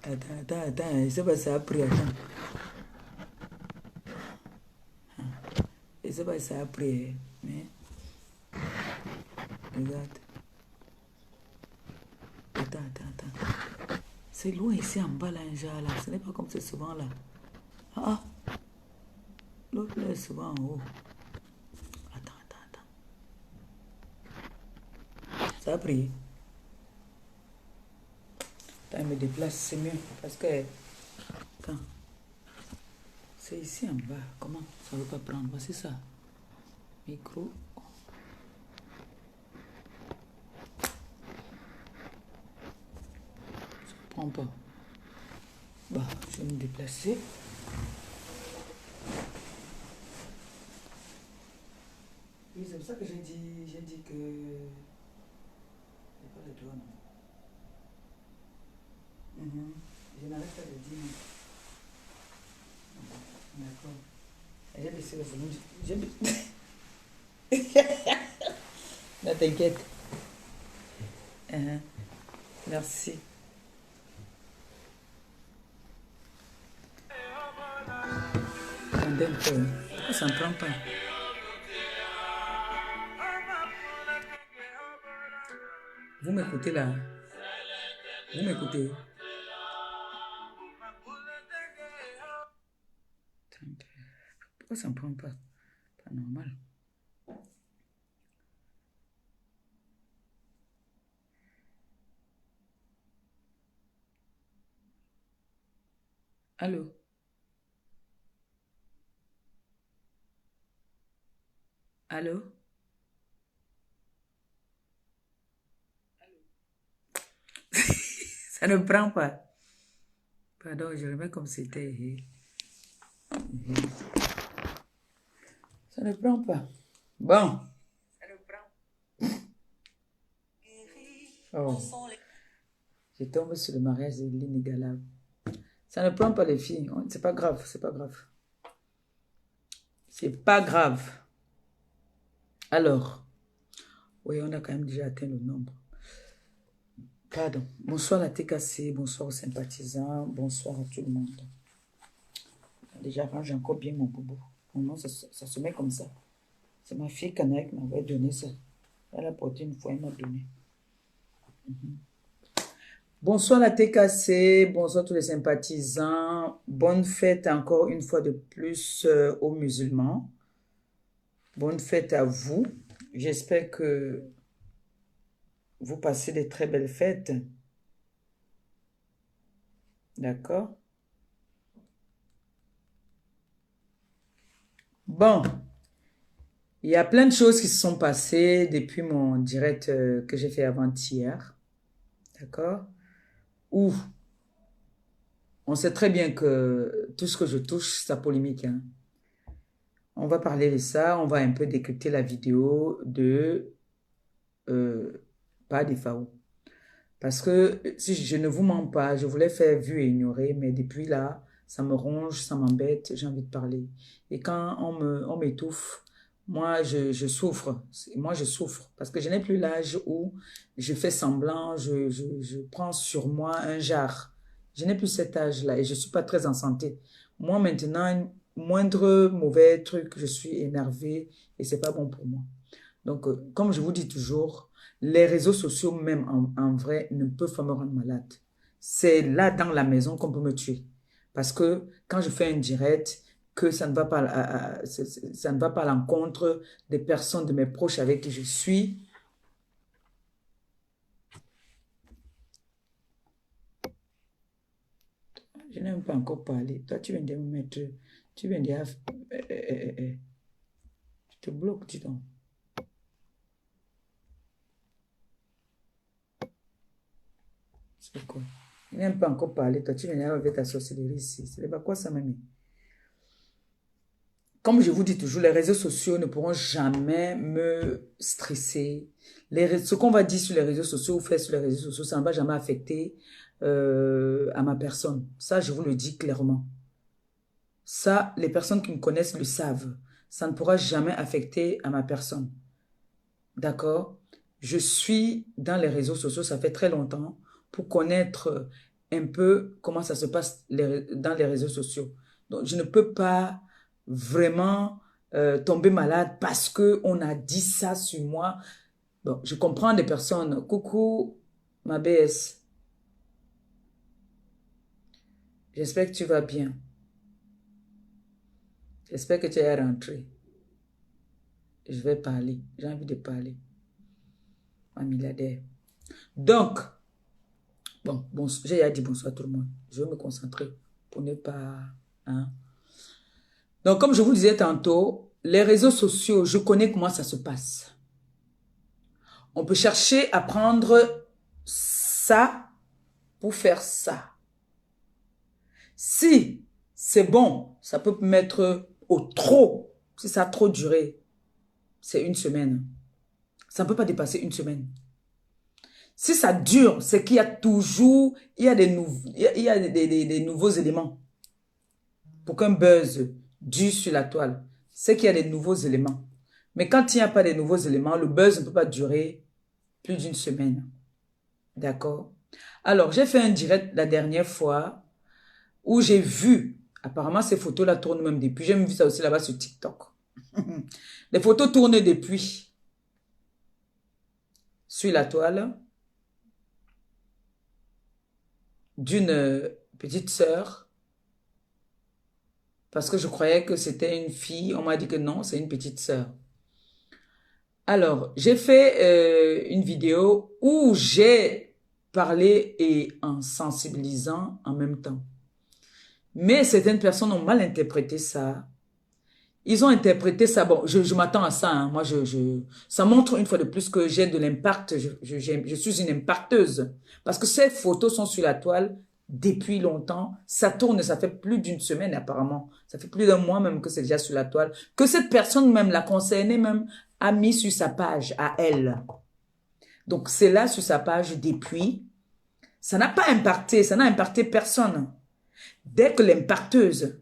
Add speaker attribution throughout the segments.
Speaker 1: Attends, je sais pas si ça a pris, attends. Je sais pas si ça a pris, mais regarde. Attends. C'est loin ici en bas là, un genre là. Ce n'est pas comme c'est souvent là. Ah, l'autre là est souvent en haut. Attends. Ça a pris. Attends, je me déplace, c'est mieux. Parce que, attends, c'est ici en bas. Comment ça ne veut pas prendre? Voici ça. Micro. Ça ne prend pas. Bah, je vais me déplacer. Oui, c'est pour ça que j'ai dit que... C'est pas le doigt, non. Je n'arrête pas de dire. D'accord. J'ai baissé le volume. Non, t'inquiète. Merci. Attendez un peu. Pourquoi ça ne prend pas? Vous m'écoutez là? Vous m'écoutez? Pourquoi ça ne prend pas? Pas normal. Allô? Allô? Ça ne prend pas. Pardon, je remets comme c'était. Ça ne prend pas. Bon. Oh. Je tombe sur le mariage de l'inégalable. Ça ne prend pas les filles. C'est pas grave, c'est pas grave. C'est pas grave. Alors, oui, on a quand même déjà atteint le nombre. Pardon. Bonsoir la TKC, bonsoir aux sympathisants, bonsoir à tout le monde. Déjà, range encore bien mon boubou. Non, ça se met comme ça. C'est ma fille Canaille qui m'avait donné ça. Elle a porté une fois, elle m'a donné. Bonsoir la TKC, bonsoir tous les sympathisants. Bonne fête encore une fois de plus aux musulmans. Bonne fête à vous. J'espère que vous passez de très belles fêtes. D'accord? Bon, il y a plein de choses qui se sont passées depuis mon direct que j'ai fait avant-hier. D'accord? Où on sait très bien que tout ce que je touche, ça polémique. Hein. On va parler de ça, on va un peu décrypter la vidéo de pas des FAO. Parce que si je ne vous mens pas, je voulais faire vu et ignorer, mais depuis là, ça me ronge, ça m'embête, j'ai envie de parler. Et quand on m'étouffe, moi, je souffre. Moi, je souffre. Parce que je n'ai plus l'âge où je fais semblant, je prends sur moi un jar. Je n'ai plus cet âge-là et je ne suis pas très en santé. Moi, maintenant, moindre mauvais truc, je suis énervée et c'est pas bon pour moi. Donc, comme je vous dis toujours, les réseaux sociaux, même en vrai, ne peuvent pas me rendre malade. C'est là, dans la maison, qu'on peut me tuer. Parce que quand je fais un direct, que ça ne va pas ça ne va pas à l'encontre des personnes, de mes proches avec qui je suis. Je n'ai même pas encore parlé. Toi, tu viens de me mettre... Tu viens de... Tu te bloques, dis donc. C'est quoi? Je n'ai même pas encore parlé. Toi, tu viens avec ta sorcellerie ici. C'est pas quoi ça, mamie? Comme je vous dis toujours, les réseaux sociaux ne pourront jamais me stresser. Ce qu'on va dire sur les réseaux sociaux ou faire sur les réseaux sociaux, ça ne va jamais affecter à ma personne. Ça, je vous le dis clairement. Ça, les personnes qui me connaissent le savent. Ça ne pourra jamais affecter à ma personne. D'accord? Je suis dans les réseaux sociaux, ça fait très longtemps, pour connaître un peu comment ça se passe dans les réseaux sociaux. Donc, je ne peux pas vraiment tomber malade parce qu'on a dit ça sur moi. Bon, je comprends des personnes. Coucou, ma BS. J'espère que tu vas bien. J'espère que tu es rentré. Je vais parler. J'ai envie de parler. Ma milliardaire. Donc, bon, j'ai déjà dit bonsoir à tout le monde. Je vais me concentrer pour ne pas... Hein. Donc, comme je vous le disais tantôt, les réseaux sociaux, je connais comment ça se passe. On peut chercher à prendre ça pour faire ça. Si c'est bon, ça peut mettre au trop. Si ça a trop duré, c'est une semaine. Ça ne peut pas dépasser une semaine. Si ça dure, c'est qu'il y a toujours, il y a des nouveaux éléments. Pour qu'un buzz dure sur la toile, c'est qu'il y a des nouveaux éléments. Mais quand il n'y a pas de nouveaux éléments, le buzz ne peut pas durer plus d'une semaine. D'accord? Alors, j'ai fait un direct la dernière fois où j'ai vu, apparemment ces photos-là tournent même depuis, j'ai même vu ça aussi là-bas sur TikTok. Les photos tournent depuis sur la toile d'une petite sœur parce que je croyais que c'était une fille. On m'a dit que non, c'est une petite sœur. Alors, j'ai fait une vidéo où j'ai parlé et en sensibilisant en même temps. Mais certaines personnes ont mal interprété ça. Ils ont interprété ça. Bon, je m'attends à ça. Hein. Moi, ça montre une fois de plus que j'ai de l'impact. Je suis une impacteuse. Parce que ces photos sont sur la toile depuis longtemps. Ça tourne, ça fait plus d'une semaine apparemment. Ça fait plus d'un mois même que c'est déjà sur la toile. Que cette personne même, la concernée même, a mis sur sa page à elle. Donc, c'est là sur sa page depuis. Ça n'a pas impacté, ça n'a impacté personne. Dès que l'impacteuse,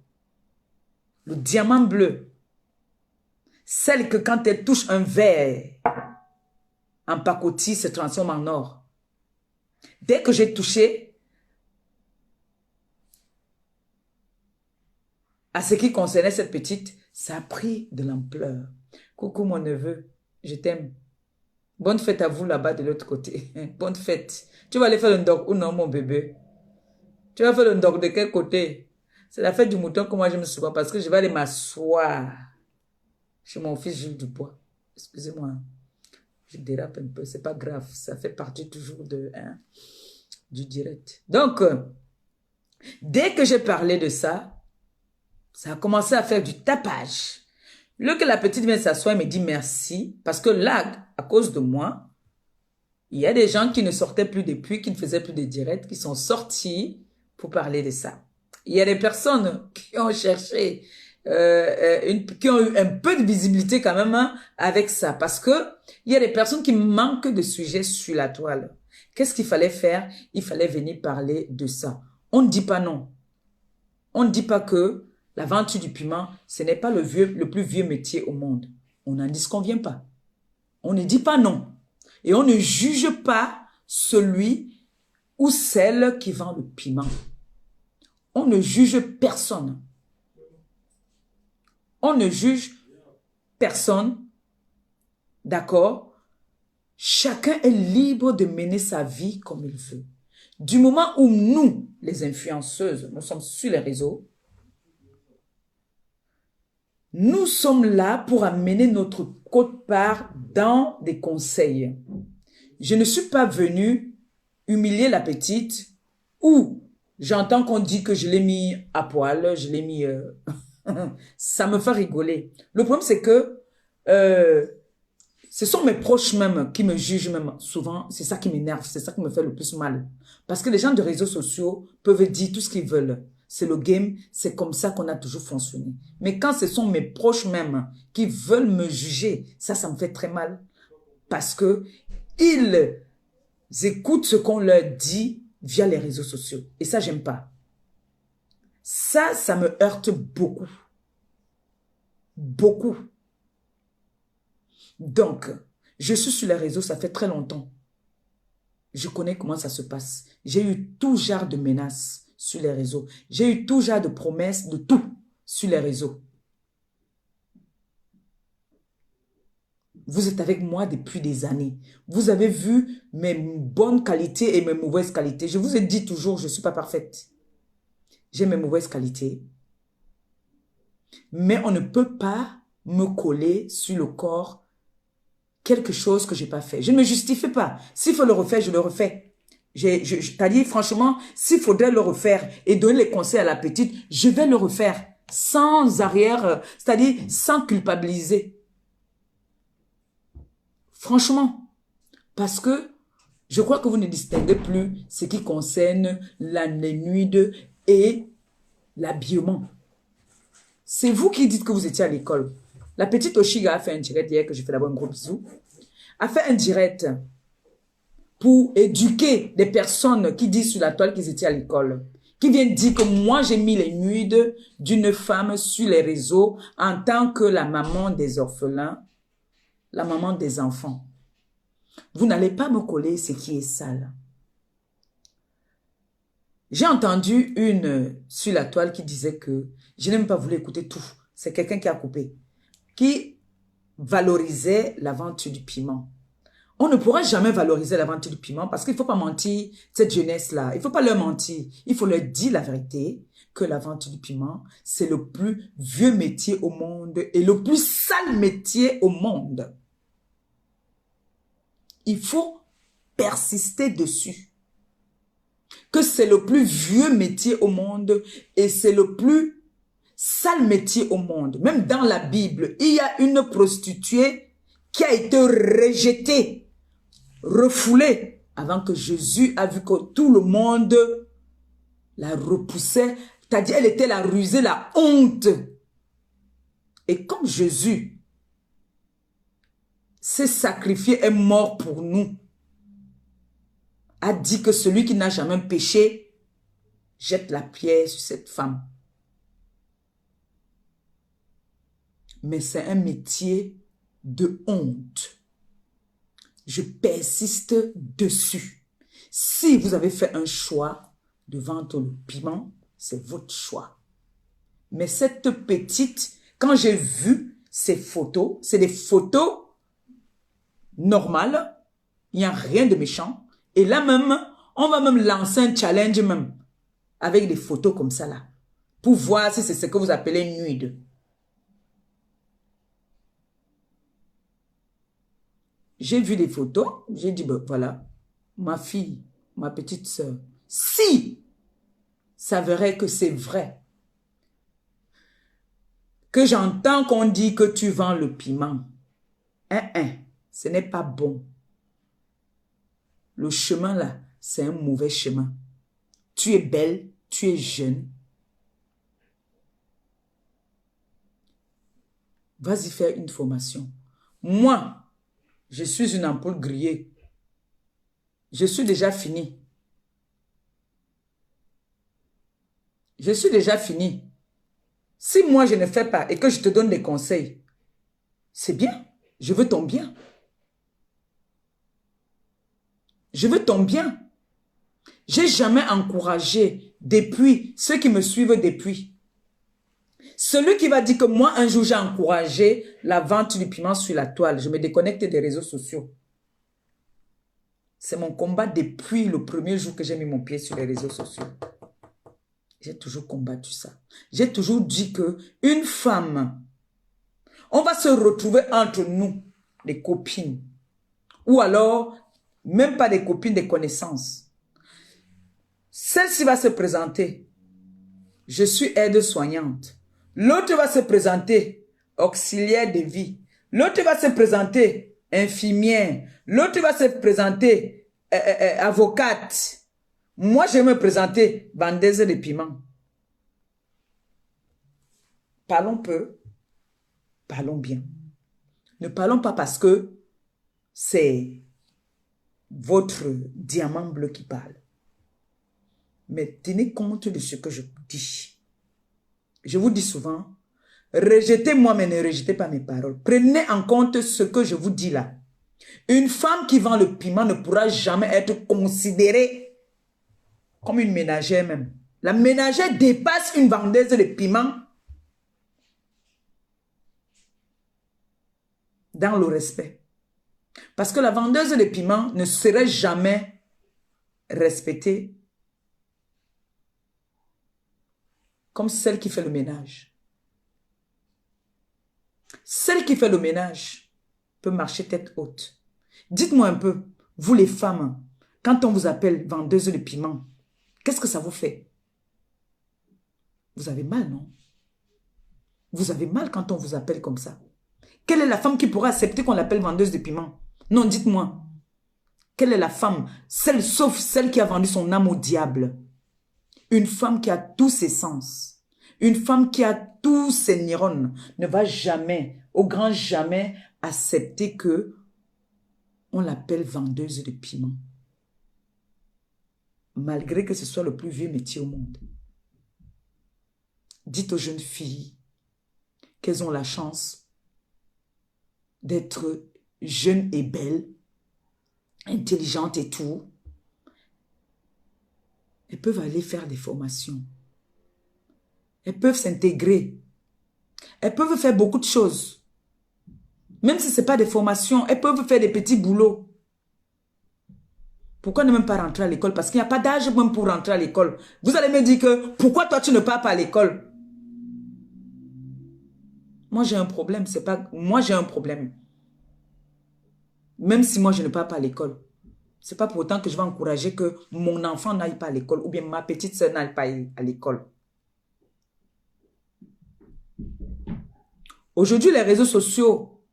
Speaker 1: le diamant bleu, celle que quand elle touche un verre en pacotille se transforme en or. Dès que j'ai touché à ce qui concernait cette petite, ça a pris de l'ampleur. Coucou mon neveu, je t'aime. Bonne fête à vous là-bas de l'autre côté. Bonne fête. Tu vas aller faire le ndok ou non mon bébé? Tu vas faire le ndok de quel côté? C'est la fête du mouton que moi je me souviens parce que je vais aller m'asseoir chez mon fils Jules Dubois. Excusez-moi, je dérape un peu, c'est pas grave, ça fait partie toujours du direct. Donc, dès que j'ai parlé de ça, ça a commencé à faire du tapage. Lorsque la petite vient s'asseoir et me dit merci, parce que là, à cause de moi, il y a des gens qui ne sortaient plus depuis, qui ne faisaient plus de directs, qui sont sortis pour parler de ça. Il y a des personnes qui ont cherché, qui ont eu un peu de visibilité quand même hein, avec ça, parce que il y a des personnes qui manquent de sujets sur la toile. Qu'est-ce qu'il fallait faire? Il fallait venir parler de ça. On ne dit pas non. On ne dit pas que la vente du piment, ce n'est pas le plus vieux métier au monde. On n'en disconvient pas. On ne dit pas non. Et on ne juge pas celui ou celle qui vend le piment. On ne juge personne. On ne juge personne. D'accord? Chacun est libre de mener sa vie comme il veut. Du moment où nous, les influenceuses, nous sommes sur les réseaux, nous sommes là pour amener notre quote-part dans des conseils. Je ne suis pas venue humilier la petite ou j'entends qu'on dit que je l'ai mis à poil, je l'ai mis... ça me fait rigoler. Le problème, c'est que ce sont mes proches même qui me jugent même souvent. C'est ça qui m'énerve, c'est ça qui me fait le plus mal. Parce que les gens de réseaux sociaux peuvent dire tout ce qu'ils veulent. C'est le game, c'est comme ça qu'on a toujours fonctionné. Mais quand ce sont mes proches même qui veulent me juger, ça me fait très mal. Parce que ils écoutent ce qu'on leur dit via les réseaux sociaux. Et ça, j'aime pas. Ça me heurte beaucoup. Beaucoup. Donc, je suis sur les réseaux, ça fait très longtemps. Je connais comment ça se passe. J'ai eu tout genre de menaces sur les réseaux. J'ai eu tout genre de promesses, de tout sur les réseaux. Vous êtes avec moi depuis des années. Vous avez vu mes bonnes qualités et mes mauvaises qualités. Je vous ai dit toujours, je ne suis pas parfaite. J'ai mes mauvaises qualités. Mais on ne peut pas me coller sur le corps quelque chose que je n'ai pas fait. Je ne me justifie pas. S'il faut le refaire, je le refais. T'as dit, franchement, s'il faudrait le refaire et donner les conseils à la petite, je vais le refaire sans arrière, c'est-à-dire sans culpabiliser. Franchement, parce que je crois que vous ne distinguez plus ce qui concerne la nuide et l'habillement. C'est vous qui dites que vous étiez à l'école. La petite Oshiga a fait un direct hier, que je fais d'abord un gros bisou, a fait un direct pour éduquer des personnes qui disent sur la toile qu'ils étaient à l'école, qui viennent dire que moi j'ai mis les nudes d'une femme sur les réseaux en tant que la maman des orphelins, la maman des enfants. Vous n'allez pas me coller ce qui est sale. J'ai entendu une sur la toile qui disait que je n'ai même pas voulu écouter tout. C'est quelqu'un qui a coupé. Qui valorisait la vente du piment. On ne pourra jamais valoriser la vente du piment parce qu'il ne faut pas mentir cette jeunesse-là. Il ne faut pas leur mentir. Il faut leur dire la vérité que la vente du piment, c'est le plus vieux métier au monde et le plus sale métier au monde. Il faut persister dessus. Que c'est le plus vieux métier au monde et c'est le plus sale métier au monde. Même dans la Bible, il y a une prostituée qui a été rejetée, refoulée, avant que Jésus a vu que tout le monde la repoussait. C'est-à-dire, elle était la rusée, la honte. Et comme Jésus s'est sacrifié, est mort pour nous, a dit que celui qui n'a jamais péché jette la pierre sur cette femme. Mais c'est un métier de honte. Je persiste dessus. Si vous avez fait un choix de vendre le piment, c'est votre choix. Mais cette petite, quand j'ai vu ces photos, c'est des photos normales, il n'y a rien de méchant. Et là même, on va même lancer un challenge même, avec des photos comme ça là, pour voir si c'est ce que vous appelez nude. J'ai vu des photos, j'ai dit, ben voilà, ma fille, ma petite sœur, si ça verrait que c'est vrai, que j'entends qu'on dit que tu vends le piment, ce n'est pas bon. Le chemin là, c'est un mauvais chemin. Tu es belle, tu es jeune. Vas-y faire une formation. Moi, je suis une ampoule grillée. Je suis déjà fini. Je suis déjà fini. Si moi je ne fais pas et que je te donne des conseils, c'est bien. Je veux ton bien. Je veux ton bien. J'ai jamais encouragé depuis ceux qui me suivent depuis. Celui qui va dire que moi, un jour, j'ai encouragé la vente du piment sur la toile. Je me déconnecte des réseaux sociaux. C'est mon combat depuis le premier jour que j'ai mis mon pied sur les réseaux sociaux. J'ai toujours combattu ça. J'ai toujours dit que une femme, on va se retrouver entre nous, des copines. Ou alors, même pas des copines, des connaissances. Celle-ci va se présenter. Je suis aide-soignante. L'autre va se présenter auxiliaire de vie. L'autre va se présenter infirmière. L'autre va se présenter avocate. Moi, je vais me présenter vendeuse de piment. Parlons peu, parlons bien. Ne parlons pas parce que c'est votre diamant bleu qui parle. Mais tenez compte de ce que je vous dis. Je vous dis souvent, rejetez-moi mais ne rejetez pas mes paroles. Prenez en compte ce que je vous dis là. Une femme qui vend le piment ne pourra jamais être considérée comme une ménagère même. La ménagère dépasse une vendeuse de piment dans le respect. Parce que la vendeuse de piment ne serait jamais respectée comme celle qui fait le ménage. Celle qui fait le ménage peut marcher tête haute. Dites-moi un peu, vous les femmes, quand on vous appelle vendeuse de piment, qu'est-ce que ça vous fait? Vous avez mal, non? Vous avez mal quand on vous appelle comme ça. Quelle est la femme qui pourra accepter qu'on l'appelle vendeuse de piment? Non, dites-moi. Quelle est la femme? Celle, sauf celle qui a vendu son âme au diable. Une femme qui a tous ses sens. Une femme qui a tous ses neurones ne va jamais, au grand jamais, accepter que on l'appelle vendeuse de piment. Malgré que ce soit le plus vieux métier au monde. Dites aux jeunes filles qu'elles ont la chance d'être jeunes et belles, intelligentes et tout. Elles peuvent aller faire des formations. Elles peuvent s'intégrer. Elles peuvent faire beaucoup de choses. Même si ce n'est pas des formations, elles peuvent faire des petits boulots. Pourquoi ne même pas rentrer à l'école? Parce qu'il n'y a pas d'âge même pour rentrer à l'école. Vous allez me dire que, pourquoi toi tu ne pars pas à l'école? Moi j'ai un problème, c'est pas... Moi j'ai un problème. Même si moi je ne pars pas à l'école. Ce n'est pas pour autant que je vais encourager que mon enfant n'aille pas à l'école ou bien ma petite soeur n'aille pas à l'école. Aujourd'hui, les réseaux sociaux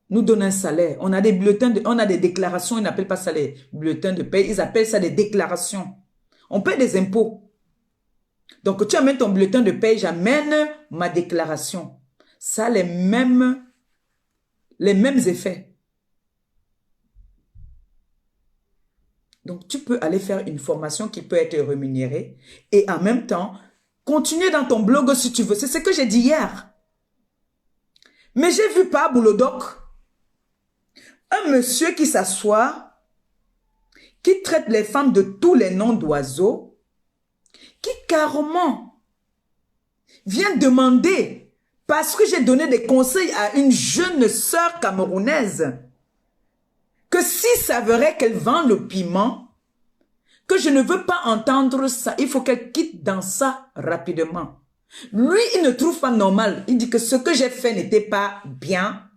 Speaker 1: nous donnent un salaire. On a des bulletins, on a des déclarations, ils n'appellent pas ça les bulletins de paie, ils appellent ça des déclarations. On paie des impôts. Donc, tu amènes ton bulletin de paie, j'amène ma déclaration. Ça a les mêmes effets. Donc, tu peux aller faire une formation qui peut être rémunérée et en même temps, continuer dans ton blog si tu veux. C'est ce que j'ai dit hier. Mais j'ai vu par Boulodoc un monsieur qui s'assoit, qui traite les femmes de tous les noms d'oiseaux, qui carrément vient demander, parce que j'ai donné des conseils à une jeune sœur camerounaise, que si ça verrait qu'elle vend le piment, que je ne veux pas entendre ça, il faut qu'elle quitte dans ça rapidement. Lui, il ne trouve pas normal. Il dit que ce que j'ai fait n'était pas bien.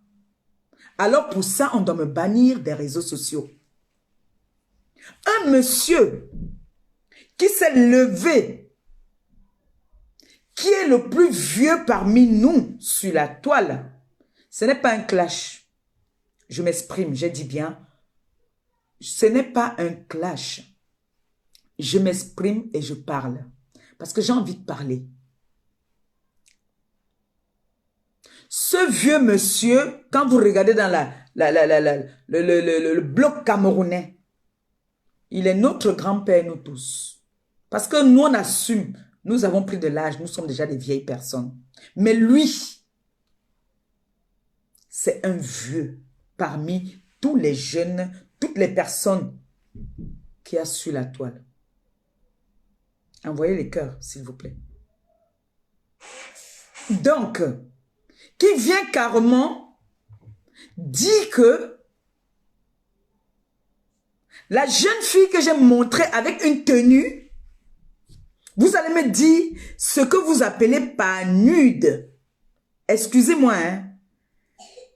Speaker 1: Alors pour ça, on doit me bannir des réseaux sociaux. Un monsieur qui s'est levé, qui est le plus vieux parmi nous sur la toile, ce n'est pas un clash. Je m'exprime, j'ai dit bien. Ce n'est pas un clash. Je m'exprime et je parle. Parce que j'ai envie de parler. Ce vieux monsieur, quand vous regardez dans le bloc camerounais, il est notre grand-père, nous tous. Parce que nous, on assume. Nous avons pris de l'âge, nous sommes déjà des vieilles personnes. Mais lui, c'est un vieux parmi tous les jeunes, toutes les personnes qui a sur la toile. Envoyez les cœurs, s'il vous plaît. Donc, qui vient carrément dire que la jeune fille que j'ai montrée avec une tenue, vous allez me dire ce que vous appelez pas nude. Excusez-moi, hein.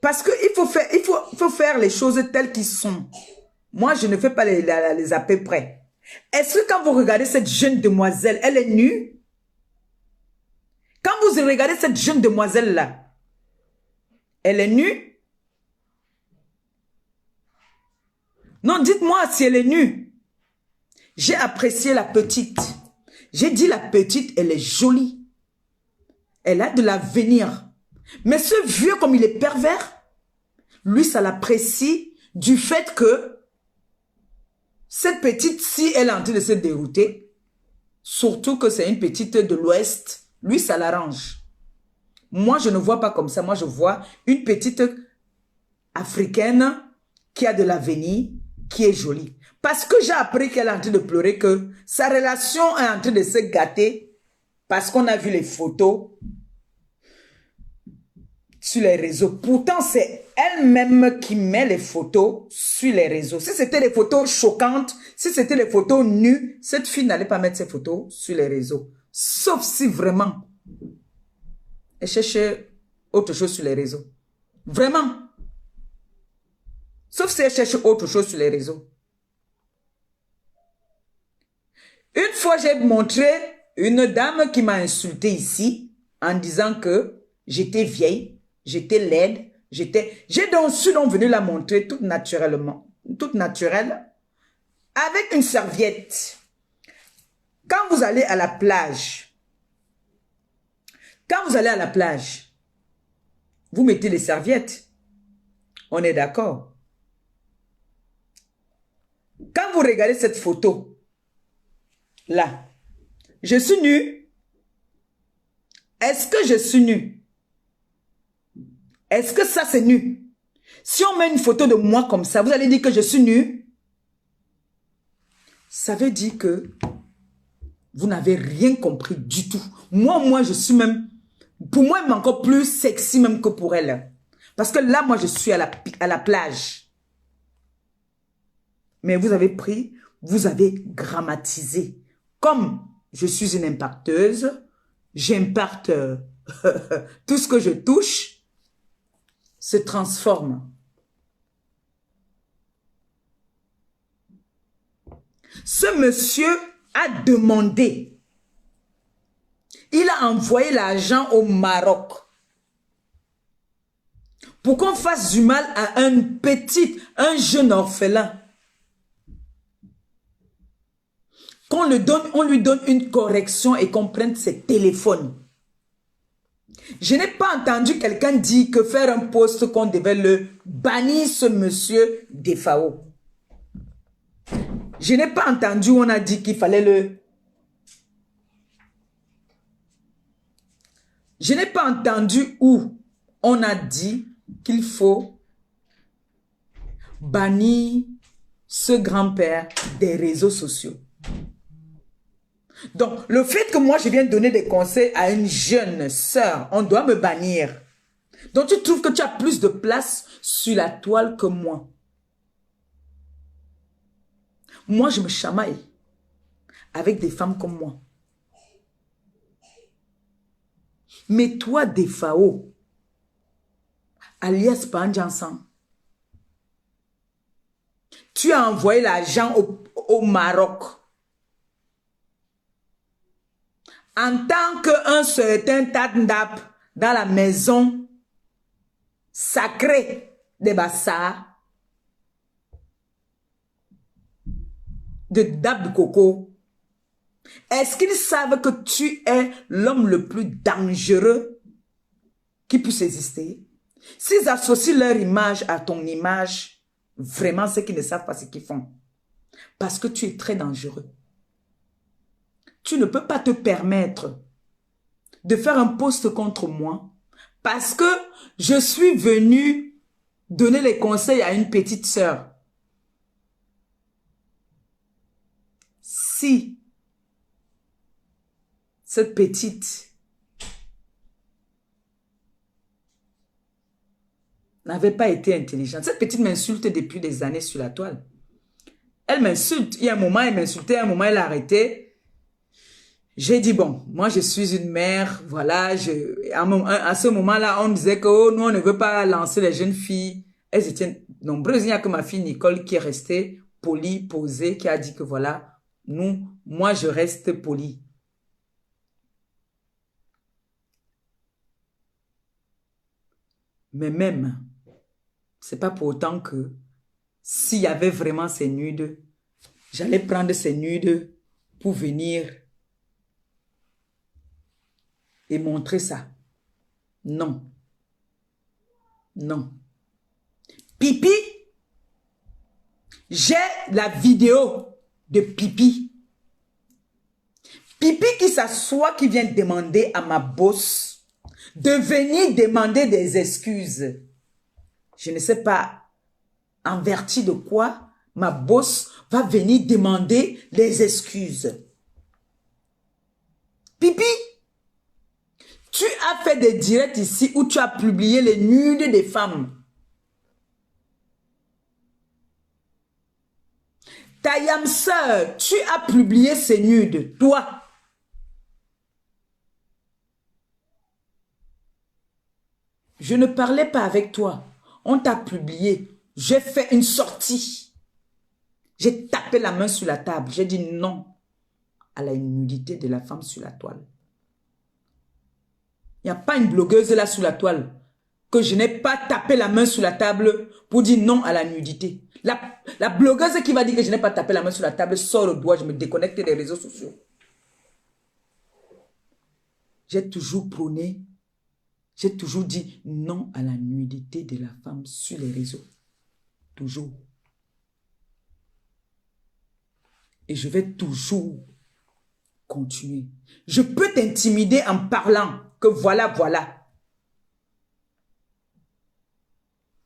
Speaker 1: Parce qu'il faut faire les choses telles qu'elles sont. Moi, je ne fais pas les à peu près. Est-ce que quand vous regardez cette jeune demoiselle, elle est nue? Quand vous regardez cette jeune demoiselle-là, elle est nue? Non, dites-moi si elle est nue. J'ai apprécié la petite. J'ai dit la petite, elle est jolie. Elle a de l'avenir. Mais ce vieux, comme il est pervers, lui, ça l'apprécie du fait que cette petite, si elle est en train de se dérouter, surtout que c'est une petite de l'Ouest, lui, ça l'arrange. Moi, je ne vois pas comme ça. Moi, je vois une petite africaine qui a de l'avenir, qui est jolie. Parce que j'ai appris qu'elle est en train de pleurer, que sa relation est en train de se gâter parce qu'on a vu les photos sur les réseaux. Pourtant, c'est elle-même qui met les photos sur les réseaux. Si c'était des photos choquantes, si c'était des photos nues, cette fille n'allait pas mettre ses photos sur les réseaux. Sauf si vraiment elle cherchait autre chose sur les réseaux. Vraiment. Sauf si elle cherche autre chose sur les réseaux. Une fois, j'ai montré une dame qui m'a insulté ici en disant que j'étais vieille, j'étais laide, j'ai donc venu la montrer toute naturellement, toute naturelle, avec une serviette. Quand vous allez à la plage, vous mettez les serviettes. On est d'accord. Quand vous regardez cette photo, là, je suis nue. Est-ce que je suis nue? Est-ce que ça c'est nu? Si on met une photo de moi comme ça, vous allez dire que je suis nue? Ça veut dire que vous n'avez rien compris du tout. Moi, je suis même, pour moi, même encore plus sexy même que pour elle. Parce que là, moi, je suis à la plage. Mais vous avez pris, vous avez grammatisé. Comme je suis une impacteuse, j'impacte tout ce que je touche, se transforme. Ce monsieur a demandé, il a envoyé l'argent au Maroc pour qu'on fasse du mal à un jeune orphelin. On lui donne une correction et qu'on prenne ses téléphones. Je n'ai pas entendu quelqu'un dire que faire un post qu'on devait le bannir ce monsieur des FAO. Je n'ai pas entendu où on a dit qu'il fallait le... Je n'ai pas entendu où on a dit qu'il faut bannir ce grand-père des réseaux sociaux. Donc, le fait que moi, je viens donner des conseils à une jeune sœur, on doit me bannir. Donc, tu trouves que tu as plus de place sur la toile que moi. Moi, je me chamaille avec des femmes comme moi. Mais toi, Defao, alias Panjansan, tu as envoyé l'argent au Maroc. En tant qu'un certain Tadndap dans la maison sacrée des Bassas, de Dab Coco, est-ce qu'ils savent que tu es l'homme le plus dangereux qui puisse exister? S'ils associent leur image à ton image, vraiment c'est qu'ils ne savent pas ce qu'ils font. Parce que tu es très dangereux. Tu ne peux pas te permettre de faire un post contre moi parce que je suis venu donner les conseils à une petite sœur. Si cette petite n'avait pas été intelligente, cette petite m'insulte depuis des années sur la toile. Elle m'insulte. Il y a un moment, elle m'insultait, à un moment, elle a arrêté. J'ai dit, bon, moi, je suis une mère, voilà, à ce moment-là, on disait que, oh, nous, on ne veut pas lancer les jeunes filles. Elles étaient nombreuses. Il n'y a que ma fille Nicole qui est restée polie, posée, qui a dit que, voilà, moi, je reste polie. Mais même, c'est pas pour autant que, s'il y avait vraiment ces nudes, j'allais prendre ces nudes pour venir et montrer ça. Non. Non. Pipi, j'ai la vidéo de Pipi. Pipi qui s'assoit, qui vient demander à ma boss de venir demander des excuses. Je ne sais pas en vertu de quoi ma boss va venir demander les excuses. Pipi, tu as fait des directs ici où tu as publié les nudes des femmes. Ta yam sœur, tu as publié ces nudes, toi. Je ne parlais pas avec toi. On t'a publié. J'ai fait une sortie. J'ai tapé la main sur la table. J'ai dit non à la nudité de la femme sur la toile. Il n'y a pas une blogueuse là sur la toile que je n'ai pas tapé la main sur la table pour dire non à la nudité. La blogueuse qui va dire que je n'ai pas tapé la main sur la table sort le doigt, je me déconnecte des réseaux sociaux. J'ai toujours prôné, j'ai toujours dit non à la nudité de la femme sur les réseaux. Toujours. Et je vais toujours continuer. Je peux t'intimider en parlant que voilà, voilà.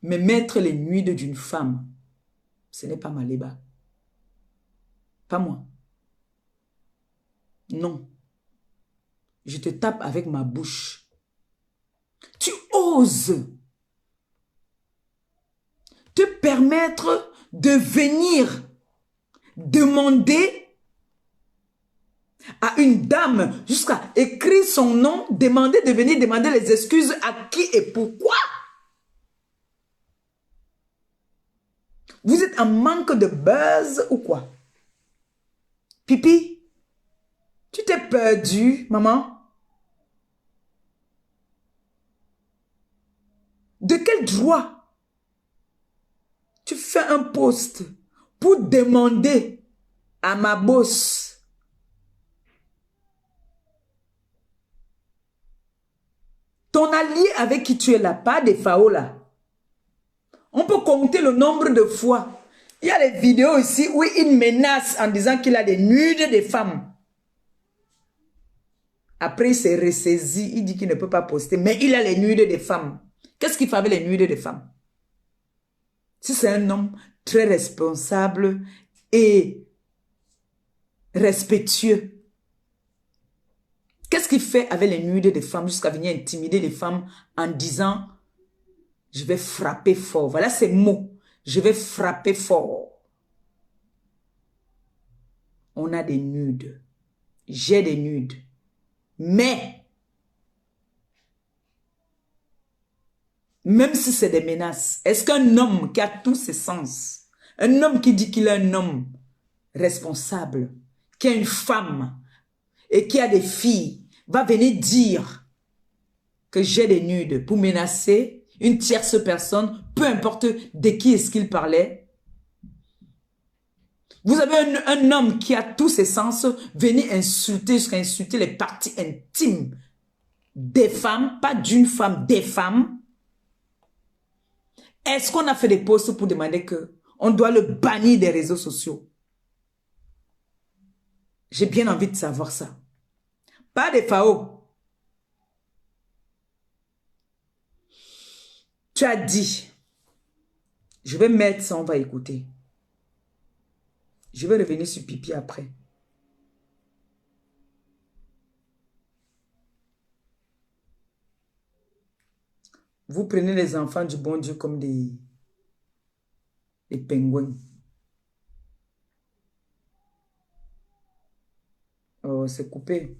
Speaker 1: Mais mettre les nudes d'une femme, ce n'est pas ma léba. Pas moi. Non. Je te tape avec ma bouche. Tu oses te permettre de venir demander à une dame jusqu'à écrire son nom, demander de venir demander les excuses à qui et pourquoi. Vous êtes en manque de buzz ou quoi? Pipi, tu t'es perdu, maman? De quel droit tu fais un post pour demander à ma boss ton allié avec qui tu es là, pas des FAO là? On peut compter le nombre de fois. Il y a des vidéos ici où il menace en disant qu'il a des nudes des femmes. Après, il s'est ressaisi. Il dit qu'il ne peut pas poster. Mais il a les nudes des femmes. Qu'est-ce qu'il fait avec les nudes des femmes? Si c'est un homme très responsable et respectueux, qu'est-ce qu'il fait avec les nudes des femmes jusqu'à venir intimider les femmes en disant « Je vais frapper fort ». Voilà ces mots. « Je vais frapper fort ». On a des nudes. J'ai des nudes. Mais, même si c'est des menaces, est-ce qu'un homme qui a tous ses sens, un homme qui dit qu'il est un homme responsable, qui a une femme et qui a des filles, va venir dire que j'ai des nudes pour menacer une tierce personne, peu importe de qui est-ce qu'il parlait? Vous avez un homme qui a tous ses sens, venir insulter, jusqu'à insulter les parties intimes des femmes, pas d'une femme, des femmes. Est-ce qu'on a fait des posts pour demander que on doit le bannir des réseaux sociaux? J'ai bien envie de savoir ça. Pas des FAO. Tu as dit, je vais mettre ça, on va écouter. Je vais revenir sur Pipi après. Vous prenez les enfants du bon Dieu comme des pingouins. Oh, c'est coupé.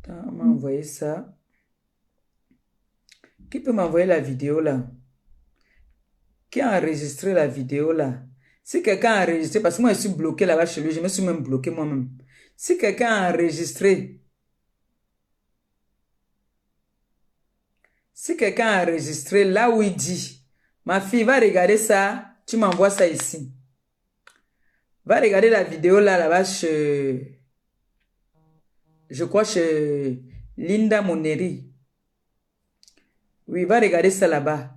Speaker 1: Attends, on m'a envoyé ça. Qui peut m'envoyer la vidéo là? Qui a enregistré la vidéo là? Si quelqu'un a enregistré, parce que moi je suis bloqué là-bas chez lui, je me suis même bloqué moi-même. Si quelqu'un a enregistré, là où il dit, ma fille va regarder ça, tu m'envoies ça ici. Va regarder la vidéo là-bas chez, je crois chez Linda Moneri. Oui, va regarder ça là-bas.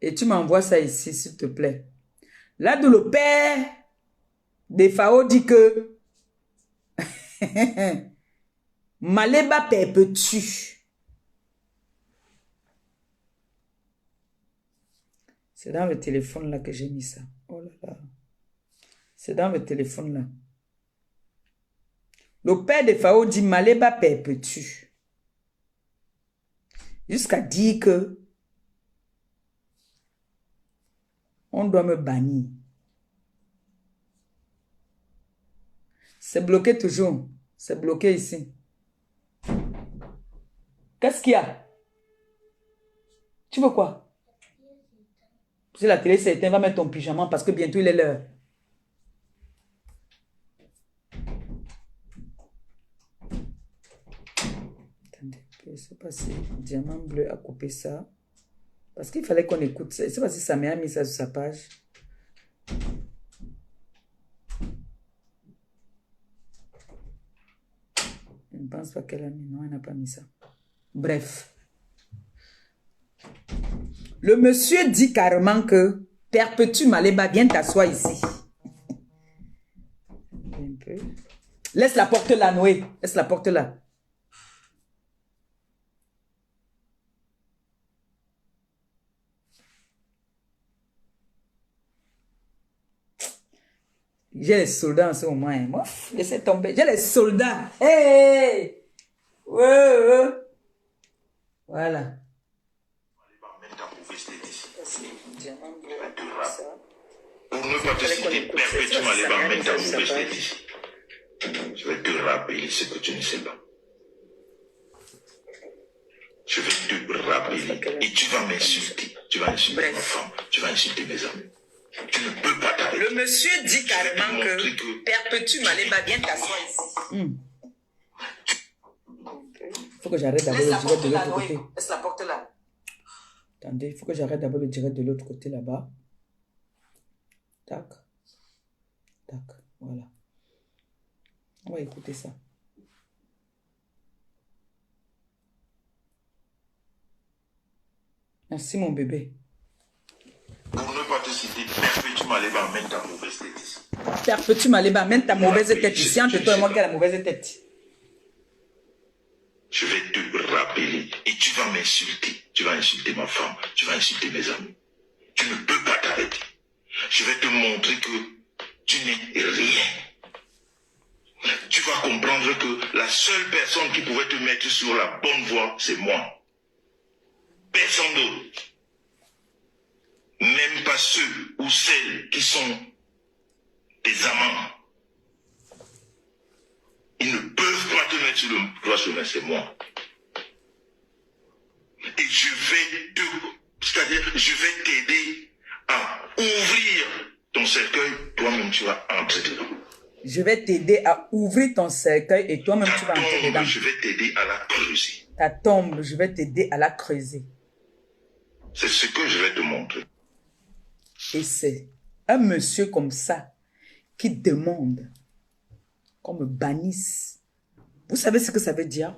Speaker 1: Et tu m'envoies ça ici, s'il te plaît. Là d'où le père des FAO dit que Maléba perpétue. C'est dans le téléphone là que j'ai mis ça. Oh là là. C'est dans le téléphone là. Le père de Phao dit Maléba perpétue. Jusqu'à dire que on doit me bannir. C'est bloqué toujours. C'est bloqué ici. Qu'est-ce qu'il y a? Tu veux quoi? Si la télé s'est éteinte, va mettre ton pyjama parce que bientôt il est l'heure. Attendez, je ne sais pas si Diamant Bleu a coupé ça. Parce qu'il fallait qu'on écoute ça. Je ne sais pas si Samia a mis ça sur sa page. Je ne pense pas qu'elle a mis. Non, elle n'a pas mis ça. Bref. Le monsieur dit carrément que Perpétue Maléba, viens t'asseoir ici. Un peu. Laisse la porte là, Noé. Laisse la porte là. J'ai les soldats en ce moment. Hein. Moi, laissez tomber. J'ai les soldats. Hey! Ouais. Voilà.
Speaker 2: Pour ne pas te citer perpétuellement les barres, même ta mauvaise tête ici. Je vais te rappeler ce que tu ne sais pas. Je vais te rappeler et tu vas m'insulter. Tu vas insulter ma femme. Tu vas insulter mes amis. Tu ne peux pas t'arrêter.
Speaker 1: Le monsieur dit carrément que Perpétue Maléba, viens t'asseoir ici. Il faut que j'arrête d'abord le direct de l'autre côté. Laisse la porte là. Attendez, il faut que j'arrête d'abord le direct de l'autre côté là-bas. Tac. Tac. Voilà. On va écouter ça. Merci mon bébé.
Speaker 2: Pour ne pas te citer, Perpétue Maléba, amène ta mauvaise tête ici.
Speaker 1: Perpétue Maléba, amène ta mauvaise tête ici. Entre toi et moi qui a la mauvaise tête.
Speaker 2: Je vais te rappeler et tu vas m'insulter. Tu vas insulter ma femme. Tu vas insulter mes amis. Tu ne peux pas t'arrêter. Je vais te montrer que tu n'es rien. Tu vas comprendre que la seule personne qui pouvait te mettre sur la bonne voie, c'est moi. Personne d'autre. Même pas ceux ou celles qui sont des amants. Ils ne peuvent pas te mettre sur le droit chemin, c'est moi. Et je vais t'aider à ouvrir ton cercueil, toi-même tu vas entrer dedans.
Speaker 1: Je vais t'aider à ouvrir ton cercueil et toi-même tu vas entrer dedans.
Speaker 2: Je vais t'aider à la creuser.
Speaker 1: Ta tombe, je vais t'aider à la creuser.
Speaker 2: C'est ce que je vais te montrer.
Speaker 1: Et c'est un monsieur comme ça qui demande qu'on me bannisse. Vous savez ce que ça veut dire?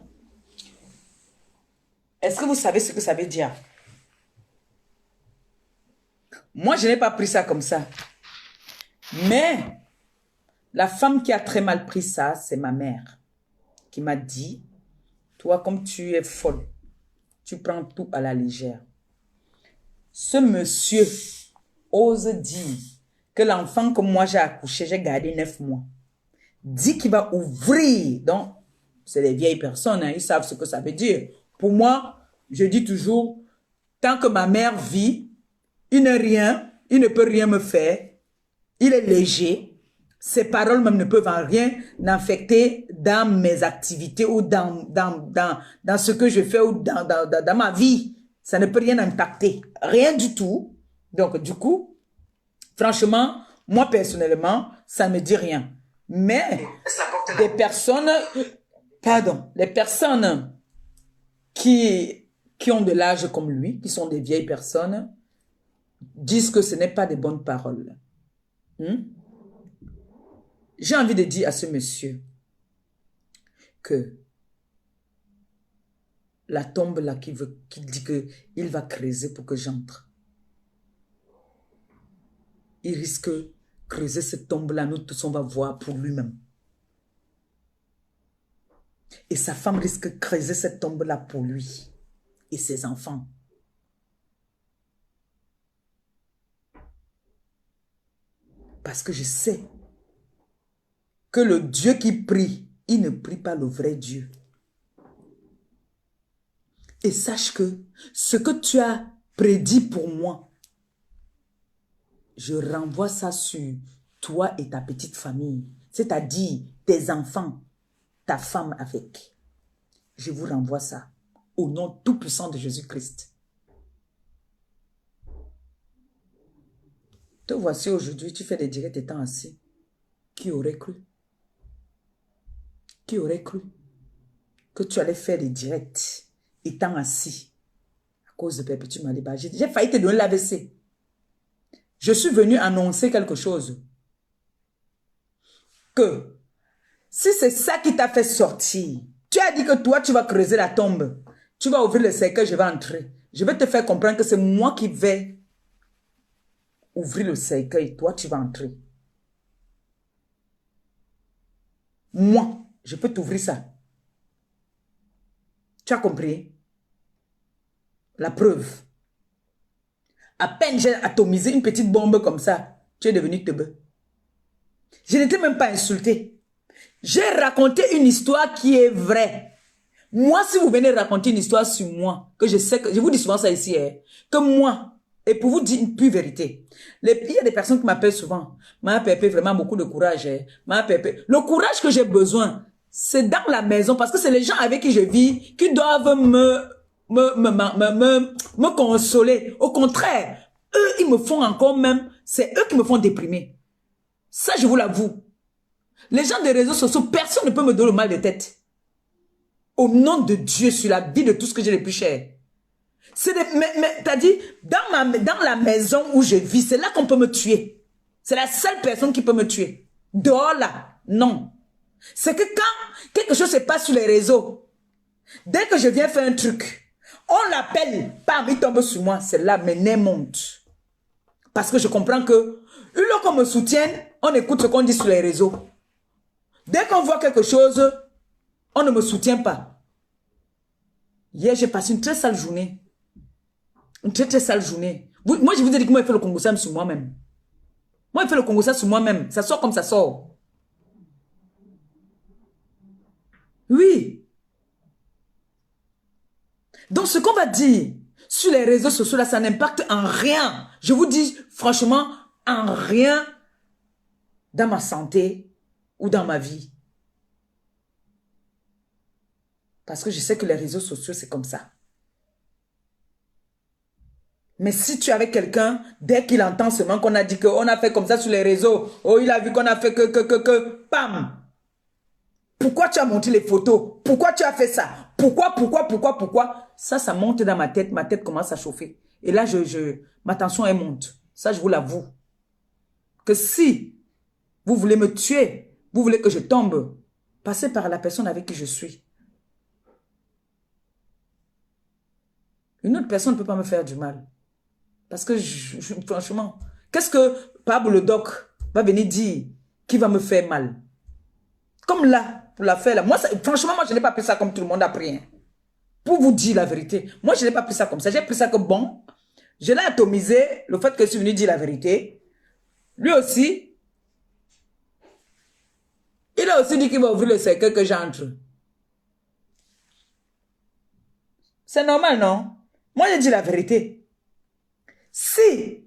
Speaker 1: Est-ce que vous savez ce que ça veut dire? Moi, je n'ai pas pris ça comme ça. Mais la femme qui a très mal pris ça, c'est ma mère qui m'a dit, toi, comme tu es folle, tu prends tout à la légère. Ce monsieur ose dire que l'enfant que moi j'ai accouché, j'ai gardé 9 mois, dit qu'il va ouvrir. Donc, c'est les vieilles personnes, hein, ils savent ce que ça veut dire. Pour moi, je dis toujours, tant que ma mère vit, il n'est rien, il ne peut rien me faire, il est léger, ses paroles même ne peuvent en rien affecter dans mes activités ou dans ce que je fais ou dans ma vie. Ça ne peut rien impacter, rien du tout. Donc, du coup, franchement, moi personnellement, ça ne me dit rien. Mais des personnes, pardon, les personnes qui ont de l'âge comme lui, qui sont des vieilles personnes, disent que ce n'est pas des bonnes paroles. J'ai envie de dire à ce monsieur que la tombe là qui dit qu'il va creuser pour que j'entre. Il risque de creuser cette tombe-là, nous tous on va voir pour lui-même. Et sa femme risque de creuser cette tombe-là pour lui et ses enfants. Parce que je sais que le Dieu qui prie, il ne prie pas le vrai Dieu. Et sache que ce que tu as prédit pour moi, je renvoie ça sur toi et ta petite famille. C'est-à-dire tes enfants, ta femme avec. Je vous renvoie ça au nom tout-puissant de Jésus-Christ. Te voici aujourd'hui, tu fais des directs étant assis. Qui aurait cru? Qui aurait cru que tu allais faire des directs étant assis à cause de Perpétuel Maliba? J'ai failli te donner l'AVC. Je suis venu annoncer quelque chose. Que si c'est ça qui t'a fait sortir, tu as dit que toi, tu vas creuser la tombe. Tu vas ouvrir le cercueil, je vais entrer. Je vais te faire comprendre que c'est moi qui vais ouvrir le cercueil. Toi, tu vas entrer. Moi, je peux t'ouvrir ça. Tu as compris? La preuve. À peine j'ai atomisé une petite bombe comme ça, tu es devenu teubeux. Je n'étais même pas insulté. J'ai raconté une histoire qui est vraie. Moi, si vous venez raconter une histoire sur moi, que je sais que, je vous dis souvent ça ici, que moi, et pour vous dire une pure vérité, il y a des personnes qui m'appellent souvent, ma Pépé, vraiment beaucoup de courage, ma Pépé. Le courage que j'ai besoin, c'est dans la maison, parce que c'est les gens avec qui je vis qui doivent me consoler. Au contraire, eux, ils me font encore même, c'est eux qui me font déprimer. Ça, je vous l'avoue. Les gens des réseaux sociaux, personne ne peut me donner le mal de tête. Au nom de Dieu, sur la vie de tout ce que j'ai le plus cher. Mais t'as dit, dans la maison où je vis, c'est là qu'on peut me tuer. C'est la seule personne qui peut me tuer. Dehors là, non. C'est que quand quelque chose se passe sur les réseaux, dès que je viens faire un truc, on l'appelle, bam, il tombe sur moi. C'est là, mes nerfs montent. Parce que je comprends que, une fois qu'on me soutienne, on écoute ce qu'on dit sur les réseaux. Dès qu'on voit quelque chose, on ne me soutient pas. Hier, j'ai passé une très sale journée. Une très très sale journée. Moi, je vous ai dit que moi, je fais le Congo Sam sur moi-même. Moi, je fais le Congo Sam sur moi-même. Ça sort comme ça sort. Oui. Donc, ce qu'on va dire sur les réseaux sociaux, là, ça n'impacte en rien. Je vous dis, franchement, en rien dans ma santé ou dans ma vie. Parce que je sais que les réseaux sociaux, c'est comme ça. Mais si tu es avec quelqu'un, dès qu'il entend seulement qu'on a dit qu'on a fait comme ça sur les réseaux, oh, il a vu qu'on a fait pam! Pourquoi tu as monté les photos? Pourquoi tu as fait ça? Pourquoi? Ça monte dans ma tête commence à chauffer. Et là, ma tension, elle monte. Ça, je vous l'avoue. Que si vous voulez me tuer, vous voulez que je tombe, passez par la personne avec qui je suis. Une autre personne ne peut pas me faire du mal. Parce que, franchement, qu'est-ce que Pablo le doc va venir dire qui va me faire mal? Comme là, pour la faire là. Moi, franchement, moi, je n'ai pas pris ça comme tout le monde a pris. Hein. Pour vous dire la vérité. Moi, je n'ai pas pris ça comme ça. J'ai pris ça comme bon. Je l'ai atomisé, le fait que je suis venu dire la vérité. Lui aussi, il a aussi dit qu'il va ouvrir le cercueil que j'entre. C'est normal, non? Moi, je dis la vérité. Si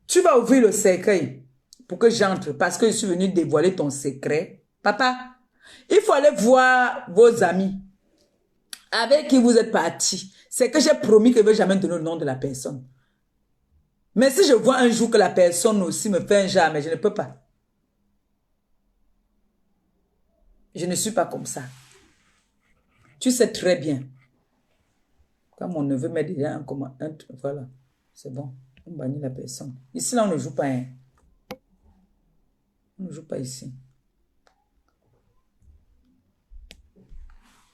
Speaker 1: tu vas ouvrir le cercueil pour que j'entre parce que je suis venu dévoiler ton secret, papa, il faut aller voir vos amis avec qui vous êtes partis. C'est que j'ai promis que je ne vais jamais donner le nom de la personne. Mais si je vois un jour que la personne aussi me fait un jamais, je ne peux pas. Je ne suis pas comme ça. Tu sais très bien. Quand mon neveu met déjà un commentaire, voilà, c'est bon, on bannit la personne. Ici, là, on ne joue pas. Hein. On ne joue pas ici.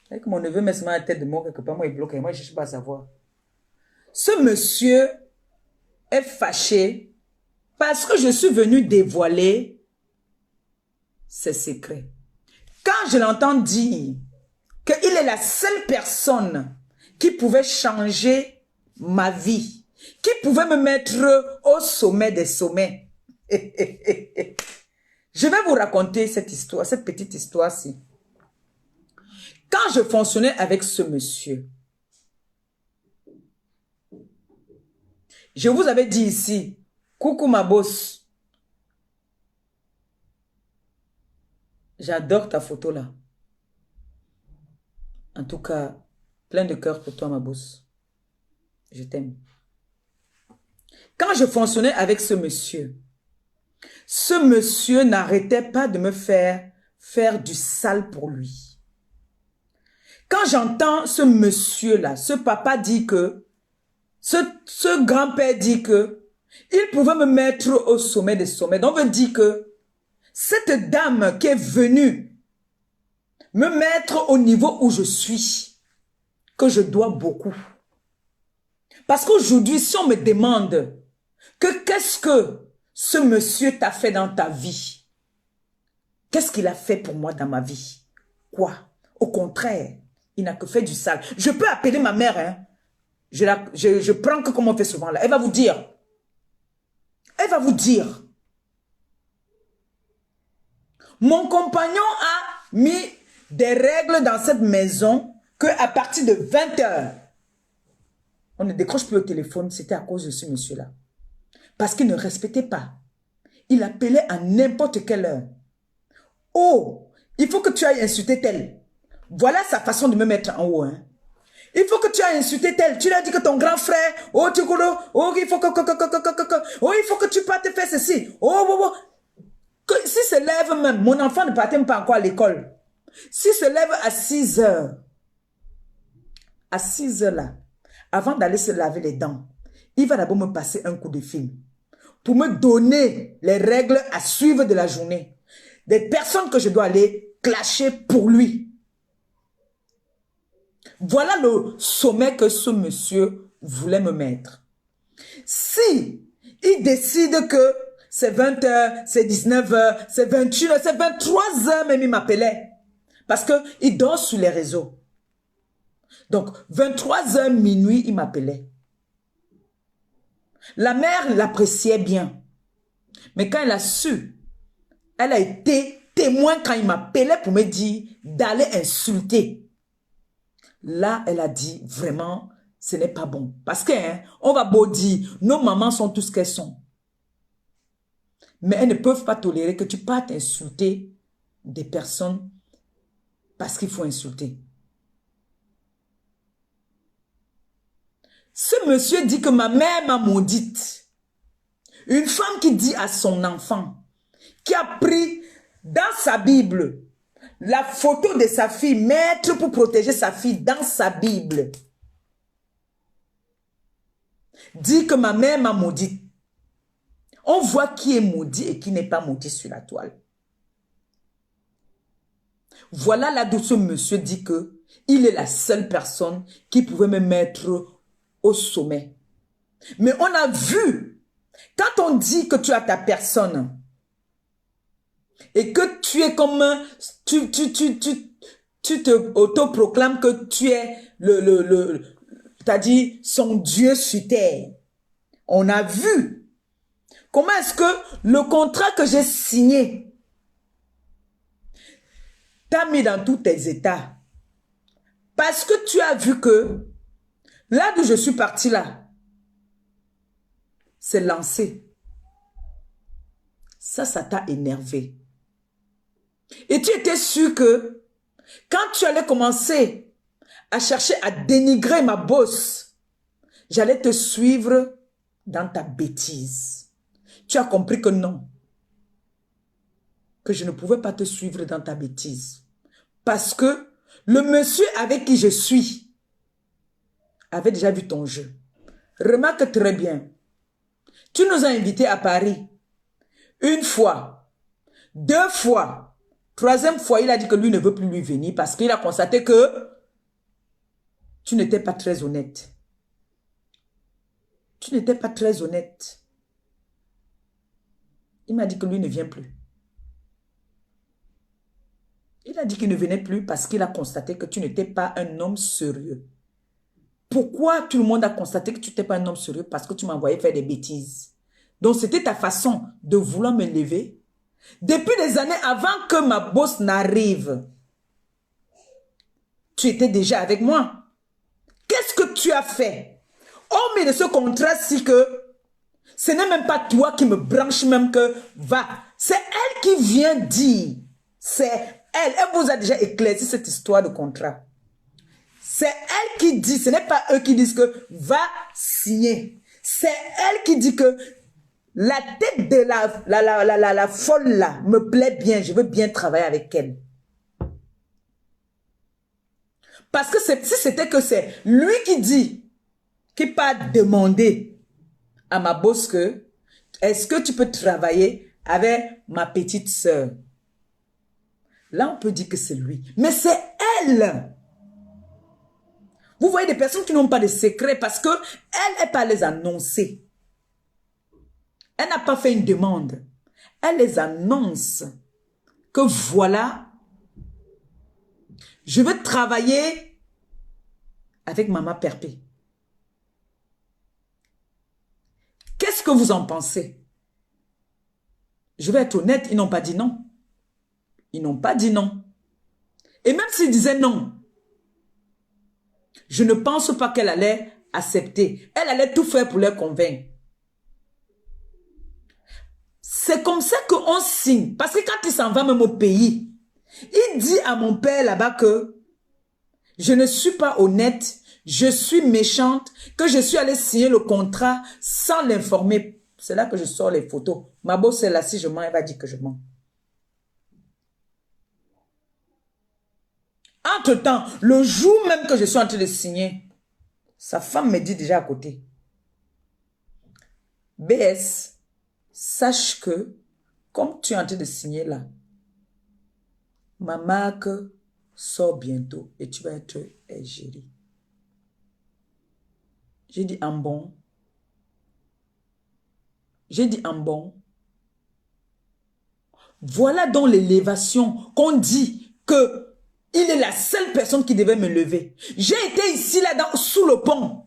Speaker 1: Avec mon neveu met seulement la tête de mort quelque part, moi, il bloque. Moi, je ne cherche pas à savoir. Ce monsieur est fâché parce que je suis venu dévoiler ses secrets. Quand je l'entends dire qu'il est la seule personne qui pouvait changer ma vie, qui pouvait me mettre au sommet des sommets. Je vais vous raconter cette histoire, cette petite histoire-ci. Quand je fonctionnais avec ce monsieur, je vous avais dit ici, coucou ma boss, j'adore ta photo là. En tout cas, plein de cœur pour toi ma boss. Je t'aime. Quand je fonctionnais avec ce monsieur n'arrêtait pas de me faire du sale pour lui. Quand j'entends ce monsieur-là, ce papa dit que, ce grand-père dit que, il pouvait me mettre au sommet des sommets. Donc, on veut dire que cette dame qui est venue me mettre au niveau où je suis, que je dois beaucoup. Parce qu'aujourd'hui, si on me demande que qu'est-ce que ce monsieur t'a fait dans ta vie, qu'est-ce qu'il a fait pour moi dans ma vie? Quoi? Au contraire, il n'a que fait du sale. Je peux appeler ma mère, hein. Je prends que comme on fait souvent là. Elle va vous dire. Elle va vous dire. Mon compagnon a mis des règles dans cette maison que à partir de 20 h, on ne décroche plus au téléphone. C'était à cause de ce monsieur-là. Parce qu'il ne respectait pas. Il appelait à n'importe quelle heure. Oh, il faut que tu ailles insulter tel. Voilà sa façon de me mettre en haut. Hein. Il faut que tu ailles insulter tel. Tu lui as dit que ton grand frère, oh, il faut que tu partes faire ceci. S'il se lève même, mon enfant ne partait même pas encore à l'école. S'il se lève à 6 h, à 6 h là, avant d'aller se laver les dents, il va d'abord me passer un coup de fil pour me donner les règles à suivre de la journée. Des personnes que je dois aller clasher pour lui. Voilà le sommet que ce monsieur voulait me mettre. Si il décide que c'est 20 h, c'est 19 h, c'est 21 h, c'est 23 h même il m'appelait. Parce qu'il dort sur les réseaux. Donc, 23 h minuit, il m'appelait. La mère l'appréciait bien. Mais quand elle a su, elle a été témoin quand il m'appelait pour me dire d'aller insulter. Là, elle a dit, vraiment, ce n'est pas bon. Parce que, hein, on va beau dire, nos mamans sont tout ce qu'elles sont. Mais elles ne peuvent pas tolérer que tu partes insulter des personnes parce qu'il faut insulter. Ce monsieur dit que ma mère m'a maudite. Une femme qui dit à son enfant, qui a pris dans sa Bible la photo de sa fille, mettre pour protéger sa fille dans sa Bible, dit que ma mère m'a maudite. On voit qui est maudit et qui n'est pas maudit sur la toile. Voilà là d'où ce monsieur dit que il est la seule personne qui pouvait me mettre au sommet. Mais on a vu, quand on dit que tu as ta personne et que tu es comme tu te autoproclames que tu es t'as dit son Dieu sur terre. On a vu comment est-ce que le contrat que j'ai signé t'a mis dans tous tes états. Parce que tu as vu que là d'où je suis parti là, c'est lancé. Ça t'a énervé. Et tu étais sûr que quand tu allais commencer à chercher à dénigrer ma boss, j'allais te suivre dans ta bêtise. Tu as compris que non. Que je ne pouvais pas te suivre dans ta bêtise. Parce que le monsieur avec qui je suis avait déjà vu ton jeu. Remarque très bien. Tu nous as invités à Paris. Une fois. 2 fois. 3e fois, il a dit que lui ne veut plus lui venir parce qu'il a constaté que tu n'étais pas très honnête. Tu n'étais pas très honnête. Il m'a dit que lui ne vient plus. Il a dit qu'il ne venait plus parce qu'il a constaté que tu n'étais pas un homme sérieux. Pourquoi tout le monde a constaté que tu n'étais pas un homme sérieux? Parce que tu m'envoyais faire des bêtises. Donc, c'était ta façon de vouloir me lever. Depuis des années avant que ma boss n'arrive, tu étais déjà avec moi. Qu'est-ce que tu as fait? Hormis de ce contrat-ci que ce n'est même pas toi qui me branche même que va. C'est elle qui vient dire. C'est elle. Elle vous a déjà éclairci cette histoire de contrat. C'est elle qui dit. Ce n'est pas eux qui disent que va signer. C'est elle qui dit que la tête de la folle là me plaît bien. Je veux bien travailler avec elle. Parce que si c'était que c'est lui qui dit, qui pas demandé à ma boss que, est-ce que tu peux travailler avec ma petite sœur? Là, on peut dire que c'est lui. Mais c'est elle. Vous voyez des personnes qui n'ont pas de secret parce que elle n'est pas les annoncer. Elle n'a pas fait une demande. Elle les annonce que voilà, je veux travailler avec Maman Perpé. Qu'est-ce que vous en pensez? Je vais être honnête, ils n'ont pas dit non. Ils n'ont pas dit non. Et même s'ils disaient non, je ne pense pas qu'elle allait accepter. Elle allait tout faire pour les convaincre. C'est comme ça qu'on signe. Parce que quand il s'en va même au pays, il dit à mon père là-bas que je ne suis pas honnête, je suis méchante, que je suis allée signer le contrat sans l'informer. C'est là que je sors les photos. Ma boss est là, si je mens, elle va dire que je mens. Entre-temps, le jour même que je suis en train de signer, sa femme me dit déjà à côté, BS, sache que, comme tu es en train de signer là, ma marque sort bientôt et tu vas être égérie. J'ai dit en bon. J'ai dit en bon. Voilà donc l'élévation qu'on dit que il est la seule personne qui devait me lever. J'ai été ici là sous le pont.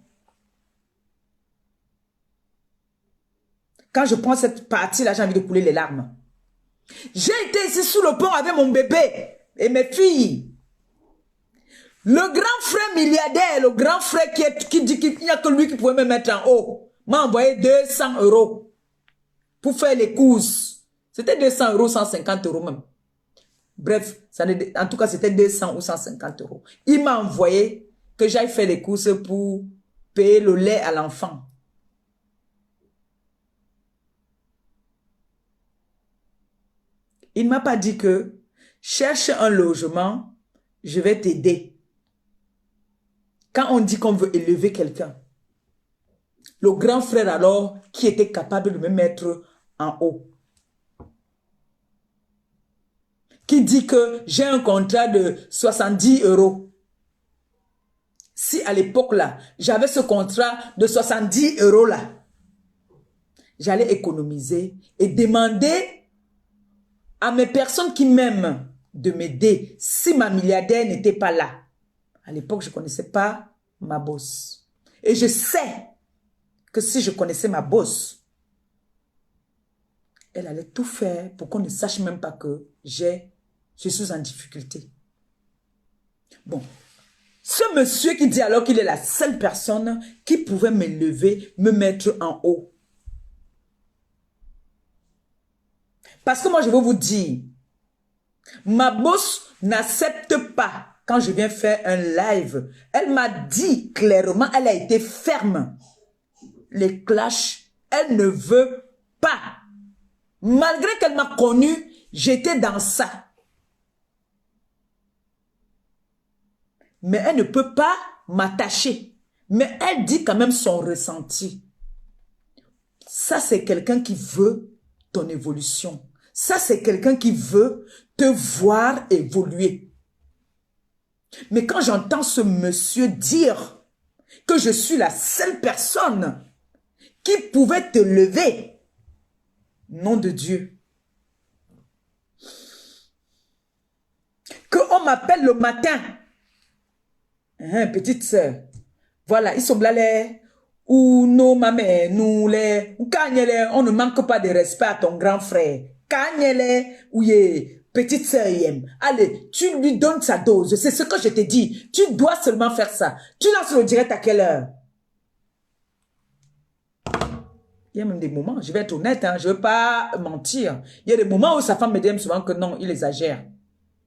Speaker 1: Quand je prends cette partie-là, j'ai envie de couler les larmes. J'ai été ici sous le pont avec mon bébé et mes filles. Le grand frère milliardaire, le grand frère qui dit qu'il n'y a que lui qui pouvait me mettre en haut, m'a envoyé 200 € pour faire les courses. C'était 200 €, 150 € même. Bref, en tout cas, c'était 200 ou 150 €. Il m'a envoyé que j'aille faire les courses pour payer le lait à l'enfant. Il ne m'a pas dit que cherche un logement, je vais t'aider. Quand on dit qu'on veut élever quelqu'un, le grand frère alors, qui était capable de me mettre en haut, qui dit que j'ai un contrat de 70 €. Si à l'époque là, j'avais ce contrat de 70 € là, j'allais économiser et demander à mes personnes qui m'aiment de m'aider si ma milliardaire n'était pas là. À l'époque, je ne connaissais pas ma boss. Et je sais que si je connaissais ma boss, elle allait tout faire pour qu'on ne sache même pas que je suis en difficulté. Bon, ce monsieur qui dit alors qu'il est la seule personne qui pouvait me lever, me mettre en haut. Parce que moi, je veux vous dire, ma boss n'accepte pas quand je viens faire un live. Elle m'a dit clairement, elle a été ferme. Les clashs, elle ne veut pas. Malgré qu'elle m'a connu, j'étais dans ça. Mais elle ne peut pas m'attacher. Mais elle dit quand même son ressenti. Ça, c'est quelqu'un qui veut ton évolution. Ça, c'est quelqu'un qui veut te voir évoluer. Mais quand j'entends ce monsieur dire que je suis la seule personne qui pouvait te lever, nom de Dieu, qu'on m'appelle le matin, hein, petite sœur, voilà, ils sont là, Ou non, ma mère, nous les, ou Kanyele, on ne manque pas de respect à ton grand frère. Kanyele, oui, petite sœur, allez, tu lui donnes sa dose. C'est ce que je te dis. Tu dois seulement faire ça. Tu lances le direct à quelle heure? Il y a même des moments, je vais être honnête, hein, je ne veux pas mentir. Il y a des moments où sa femme me dit souvent que non, il exagère.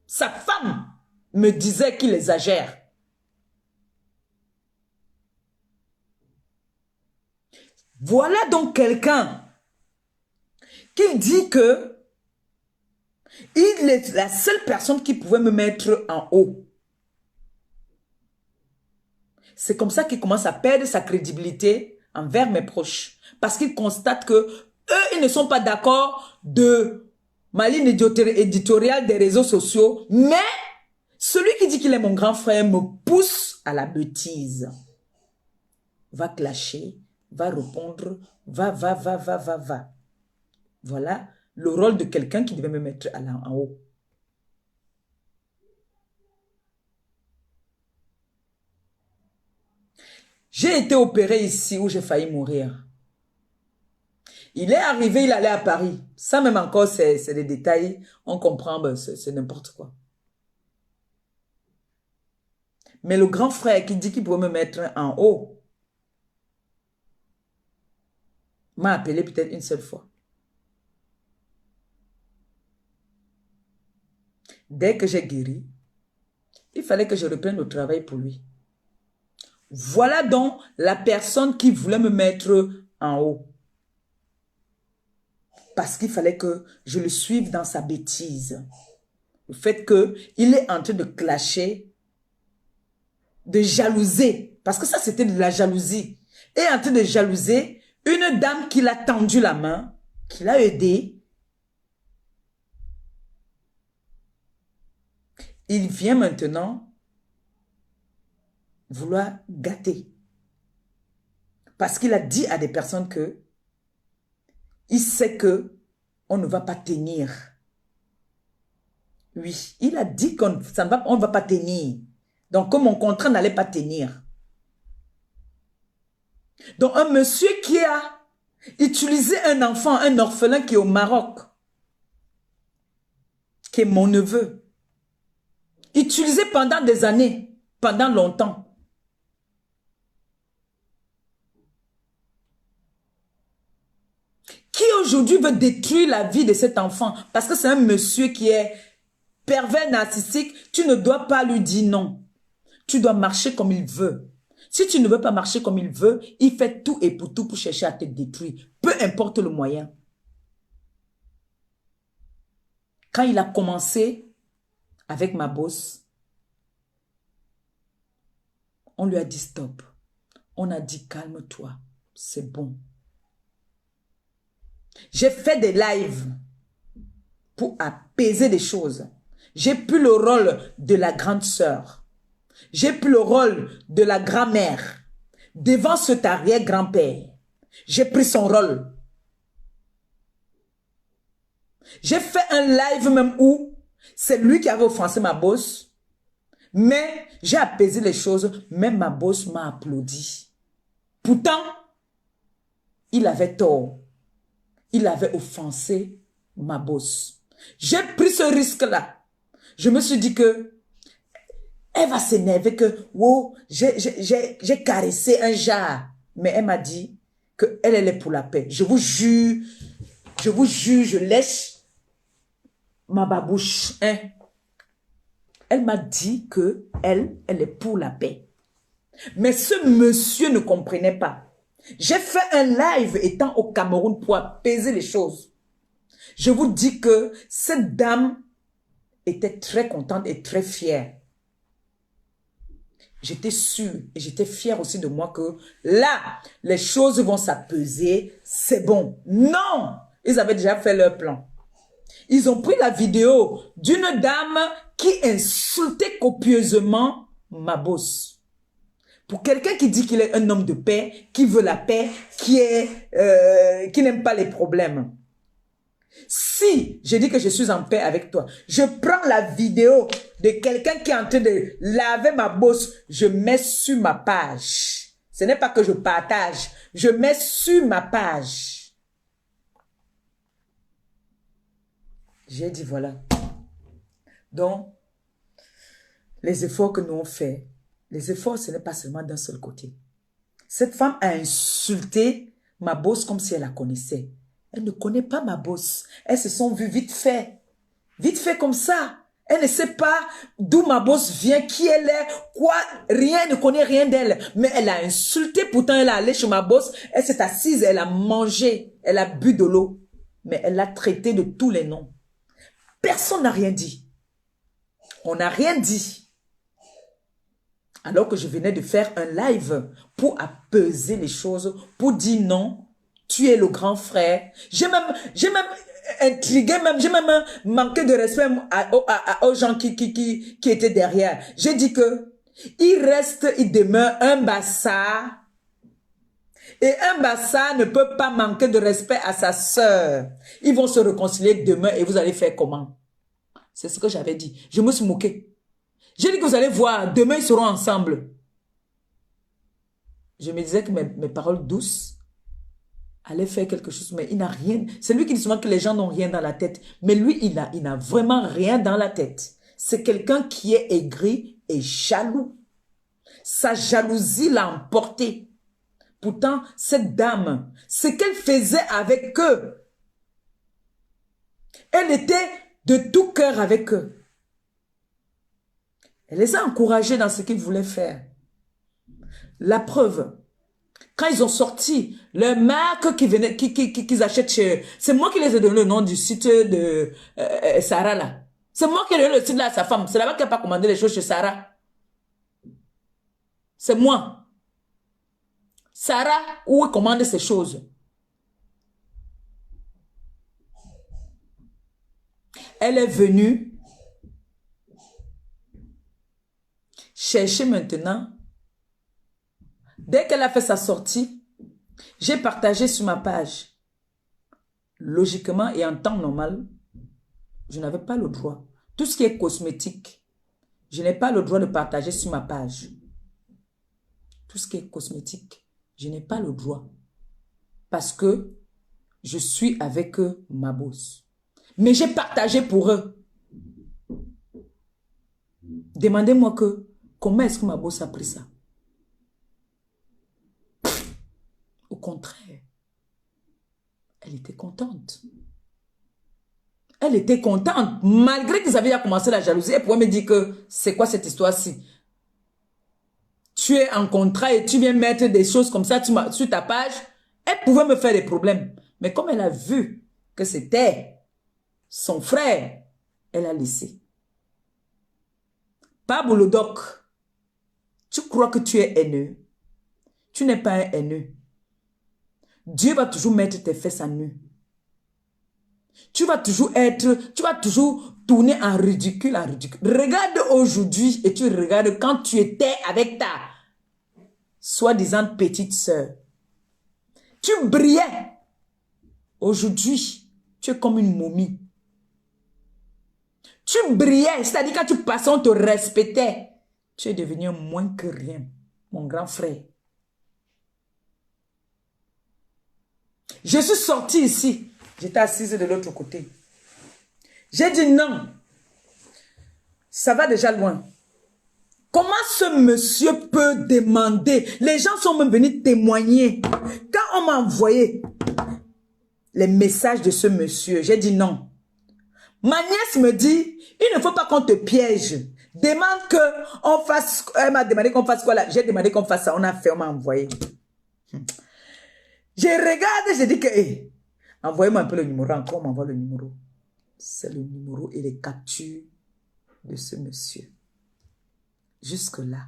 Speaker 1: Sa femme me disait qu'il exagère. Voilà donc quelqu'un qui dit que il est la seule personne qui pouvait me mettre en haut. C'est comme ça qu'il commence à perdre sa crédibilité envers mes proches. Parce qu'il constate que eux, ils ne sont pas d'accord de ma ligne éditoriale des réseaux sociaux, mais celui qui dit qu'il est mon grand frère me pousse à la bêtise. Va clasher, va répondre, va. Voilà le rôle de quelqu'un qui devait me mettre en haut. J'ai été opéré ici où j'ai failli mourir. Il est arrivé, il allait à Paris. Ça même encore, c'est des détails. On comprend, ben, c'est n'importe quoi. Mais le grand frère qui dit qu'il pouvait me mettre en haut m'a appelé peut-être une seule fois. Dès que j'ai guéri, il fallait que je reprenne le travail pour lui. Voilà donc la personne qui voulait me mettre en haut. Parce qu'il fallait que je le suive dans sa bêtise. Le fait qu'il est en train de clasher, de jalouser. Parce que ça, c'était de la jalousie. Et en train de jalouser une dame qui l'a tendu la main, qui l'a aidé. Il vient maintenant vouloir gâter. Parce qu'il a dit à des personnes que il sait que on ne va pas tenir. Oui, il a dit qu'on ne va pas tenir. Donc, comme mon contrat n'allait pas tenir. Donc, un monsieur qui a utilisé un enfant, un orphelin qui est au Maroc, qui est mon neveu, utilisé pendant des années, pendant longtemps. Qui aujourd'hui veut détruire la vie de cet enfant parce que c'est un monsieur qui est pervers narcissique, tu ne dois pas lui dire non. Tu dois marcher comme il veut. Si tu ne veux pas marcher comme il veut, il fait tout et pour tout pour chercher à te détruire. Peu importe le moyen. Quand il a commencé avec ma bosse, on lui a dit stop. On a dit calme-toi, c'est bon. J'ai fait des lives pour apaiser les choses. J'ai pris le rôle de la grande sœur. J'ai pris le rôle de la grand-mère. Devant cet arrière-grand-père, j'ai pris son rôle. J'ai fait un live même où c'est lui qui avait offensé ma bosse. Mais j'ai apaisé les choses. Même ma bosse m'a applaudi. Pourtant, il avait tort. Il avait offensé ma bosse. J'ai pris ce risque-là. Je me suis dit que elle va s'énerver que wow, j'ai caressé un jar. Mais elle m'a dit que elle est pour la paix. Je vous jure, je lèche ma babouche. Hein? Elle m'a dit que elle est pour la paix. Mais ce monsieur ne comprenait pas. J'ai fait un live étant au Cameroun pour apaiser les choses. Je vous dis que cette dame était très contente et très fière. J'étais sûre et j'étais fière aussi de moi que là, les choses vont s'apaiser, c'est bon. Non! Ils avaient déjà fait leur plan. Ils ont pris la vidéo d'une dame qui insultait copieusement ma bosse. Pour quelqu'un qui dit qu'il est un homme de paix, qui veut la paix, qui n'aime pas les problèmes. Si je dis que je suis en paix avec toi, je prends la vidéo de quelqu'un qui est en train de laver ma bosse, je mets sur ma page. Ce n'est pas que je partage. Je mets sur ma page. J'ai dit voilà. Donc, les efforts que nous on fait, les efforts, ce n'est pas seulement d'un seul côté. Cette femme a insulté ma boss comme si elle la connaissait. Elle ne connaît pas ma boss. Elles se sont vues vite fait. Vite fait comme ça. Elle ne sait pas d'où ma boss vient, qui elle est, quoi, rien, elle ne connaît rien d'elle. Mais elle a insulté, pourtant elle est allée chez ma boss, elle s'est assise, elle a mangé, elle a bu de l'eau. Mais elle l'a traité de tous les noms. Personne n'a rien dit. On n'a rien dit. Alors que je venais de faire un live pour apaiser les choses, pour dire non, tu es le grand frère. J'ai même intrigué, j'ai même manqué de respect aux gens qui étaient derrière. J'ai dit que il demeure un bassa. Et un bassa ne peut pas manquer de respect à sa sœur. Ils vont se réconcilier demain et vous allez faire comment? C'est ce que j'avais dit. Je me suis moqué. J'ai dit que vous allez voir, demain ils seront ensemble. Je me disais que mes paroles douces allaient faire quelque chose, mais il n'a rien. C'est lui qui dit souvent que les gens n'ont rien dans la tête. Mais lui, il n'a vraiment rien dans la tête. C'est quelqu'un qui est aigri et jaloux. Sa jalousie l'a emporté. Pourtant, cette dame, ce qu'elle faisait avec eux, elle était de tout cœur avec eux. Elle les a encouragés dans ce qu'ils voulaient faire. La preuve, quand ils ont sorti leur marque qu'ils achètent chez eux, c'est moi qui les ai donné le nom du site de Sarah là. C'est moi qui ai donné le site là à sa femme. C'est là-bas qu'elle n'a pas commandé les choses chez Sarah. C'est moi. Sarah, où elle commande ces choses. Elle est venue chercher maintenant. Dès qu'elle a fait sa sortie, j'ai partagé sur ma page. Logiquement et en temps normal, je n'avais pas le droit. Tout ce qui est cosmétique, je n'ai pas le droit de partager sur ma page. Tout ce qui est cosmétique, je n'ai pas le droit. Parce que je suis avec eux, ma boss. Mais j'ai partagé pour eux. Demandez-moi comment est-ce que ma boss a pris ça? Au contraire, elle était contente. Elle était contente. Malgré qu'ils avaient commencé la jalousie, elle pouvait me dire que c'est quoi cette histoire-ci? Tu es en contrat et tu viens mettre des choses comme ça sur ta page. Elle pouvait me faire des problèmes. Mais comme elle a vu que c'était son frère, elle a laissé. Pas Boulodoc. Tu crois que tu es haineux? Tu n'es pas un haineux. Dieu va toujours mettre tes fesses à nu. Tu vas toujours tourner en ridicule, Regarde aujourd'hui et tu regardes quand tu étais avec ta soi-disant petite sœur. Tu brillais. Aujourd'hui, tu es comme une momie. Tu brillais, c'est-à-dire quand tu passais, on te respectait. Tu es devenu moins que rien, mon grand frère. Je suis sortie ici. J'étais assise de l'autre côté. J'ai dit non. Ça va déjà loin. Comment ce monsieur peut demander? Les gens sont même venus témoigner. Quand on m'a envoyé les messages de ce monsieur, j'ai dit non. Ma nièce me dit, il ne faut pas qu'on te piège. Demande qu'on fasse... Elle m'a demandé qu'on fasse quoi là? J'ai demandé qu'on fasse ça. On a fait, on m'a envoyé. Je regarde, j'ai dit que... Hey, envoyez-moi un peu le numéro. Encore, on m'envoie le numéro. C'est le numéro et les captures de ce monsieur. Jusque-là,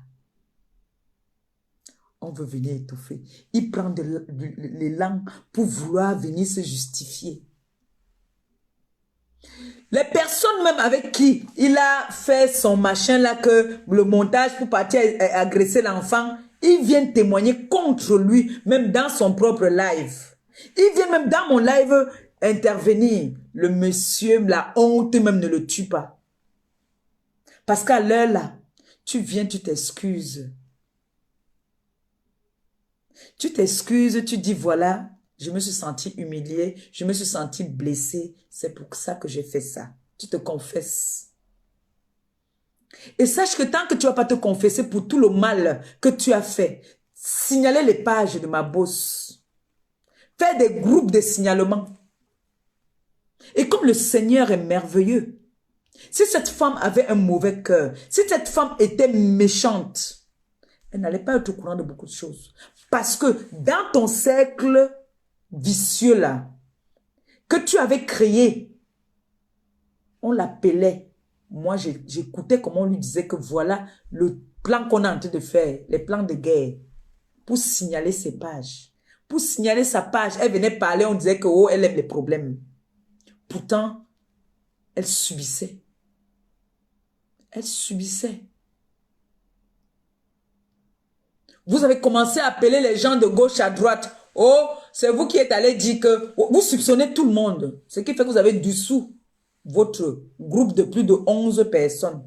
Speaker 1: on veut venir étouffer. Il prend de l'élan pour vouloir venir se justifier. Les personnes même avec qui il a fait son machin là, que le montage pour partir agresser l'enfant, ils viennent témoigner contre lui, même dans son propre live. Ils viennent même dans mon live intervenir. Le monsieur, la honte même ne le tue pas. Parce qu'à l'heure là, tu viens, tu t'excuses. Tu t'excuses, tu dis voilà, je me suis sentie humiliée, je me suis sentie blessée, c'est pour ça que j'ai fait ça. Tu te confesses. Et sache que tant que tu ne vas pas te confesser pour tout le mal que tu as fait, signaler les pages de ma bosse, faire des groupes de signalement. Et comme le Seigneur est merveilleux, si cette femme avait un mauvais cœur, si cette femme était méchante, elle n'allait pas être au courant de beaucoup de choses. Parce que dans ton cercle vicieux là, que tu avais créé, on l'appelait. Moi, j'écoutais comment on lui disait que voilà le plan qu'on est en train de faire, les plans de guerre, pour signaler ses pages. Pour signaler sa page, elle venait parler, on disait que oh, elle aime les problèmes. Pourtant, elle subissait. Elle subissait. Vous avez commencé à appeler les gens de gauche à droite. Oh, c'est vous qui êtes allé dire que... Vous soupçonnez tout le monde. Ce qui fait que vous avez dissous votre groupe de plus de 11 personnes.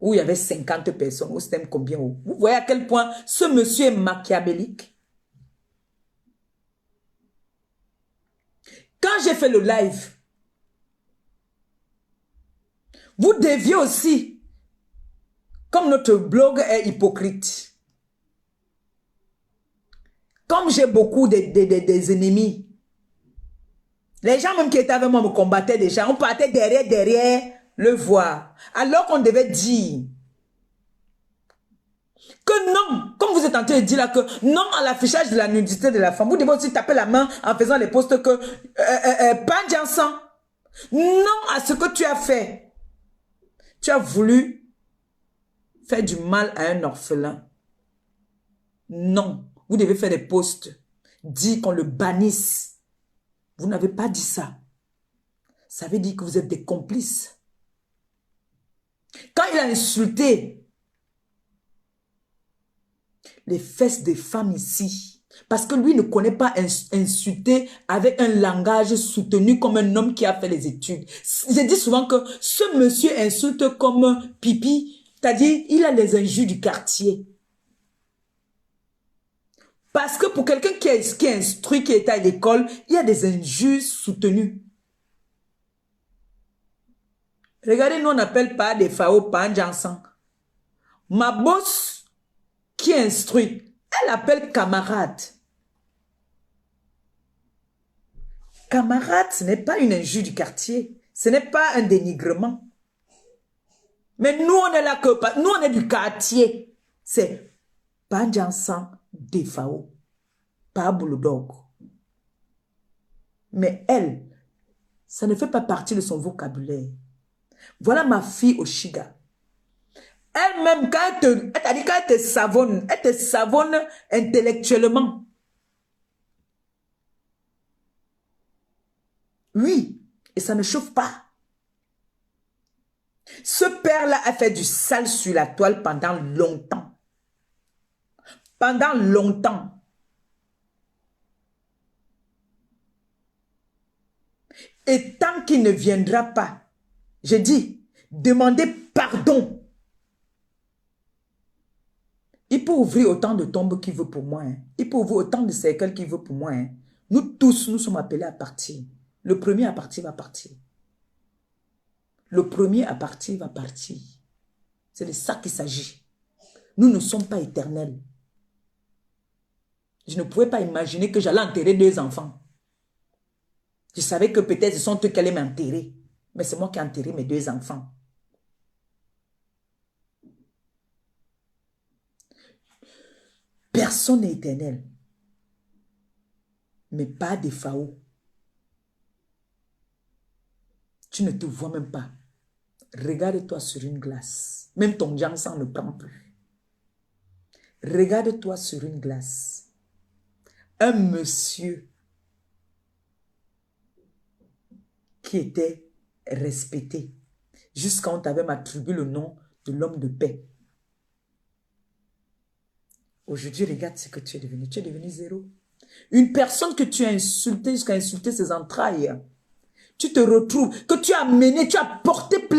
Speaker 1: Où il y avait 50 personnes. Où c'était combien? Vous voyez à quel point ce monsieur est machiavélique. Quand j'ai fait le live, vous deviez aussi, comme notre blog est hypocrite, comme j'ai beaucoup des ennemis, les gens même qui étaient avec moi me combattaient déjà, on partait derrière le voir. Alors qu'on devait dire que non, comme vous êtes en train de dire là, que non à l'affichage de la nudité de la femme. Vous devez aussi taper la main en faisant les posts que pas d'encens. Non à ce que tu as fait. Tu as voulu faire du mal à un orphelin. Non, vous devez faire des posts, dire qu'on le bannisse. Vous n'avez pas dit ça. Ça veut dire que vous êtes des complices. Quand il a insulté les fesses des femmes ici, parce que lui ne connaît pas insulter avec un langage soutenu comme un homme qui a fait les études. J'ai dit souvent que ce monsieur insulte comme pipi, c'est-à-dire il a les injures du quartier. Parce que pour quelqu'un qui est instruit, qui est à l'école, il y a des injures soutenues. Regardez, nous on n'appelle pas des FAO, pas Jansan. Ma boss qui est instruite, elle appelle camarade. Camarade, ce n'est pas une injure du quartier. Ce n'est pas un dénigrement. Mais nous, on est là que... Nous, on est du quartier. C'est pas Jansan, des FAO. Pas Bulldog. Mais elle, ça ne fait pas partie de son vocabulaire. Voilà ma fille Oshiga. Elle-même, quand elle te savonne intellectuellement. Oui, et ça ne chauffe pas. Ce père-là a fait du sale sur la toile pendant longtemps. Pendant longtemps. Et tant qu'il ne viendra pas, je dis, demandez pardon. Il peut ouvrir autant de tombes qu'il veut pour moi. Hein. Il peut ouvrir autant de cercles qu'il veut pour moi. Hein. Nous tous, nous sommes appelés à partir. Le premier à partir va partir. Le premier à partir va partir. C'est de ça qu'il s'agit. Nous ne sommes pas éternels. Je ne pouvais pas imaginer que j'allais enterrer 2 enfants. Je savais que peut-être ce sont eux qui allaient m'enterrer. Mais c'est moi qui ai enterré mes 2 enfants. Personne n'est éternel. Mais pas des FAO. Tu ne te vois même pas. Regarde-toi sur une glace. Même ton Jansan ne prend plus. Regarde-toi sur une glace. Un monsieur qui était respecté. Jusqu'à on t'avait attribué le nom de l'homme de paix. Aujourd'hui, regarde ce que tu es devenu. Tu es devenu zéro. Une personne que tu as insultée jusqu'à insulter ses entrailles. Tu te retrouves, que tu as mené, tu as porté plainte.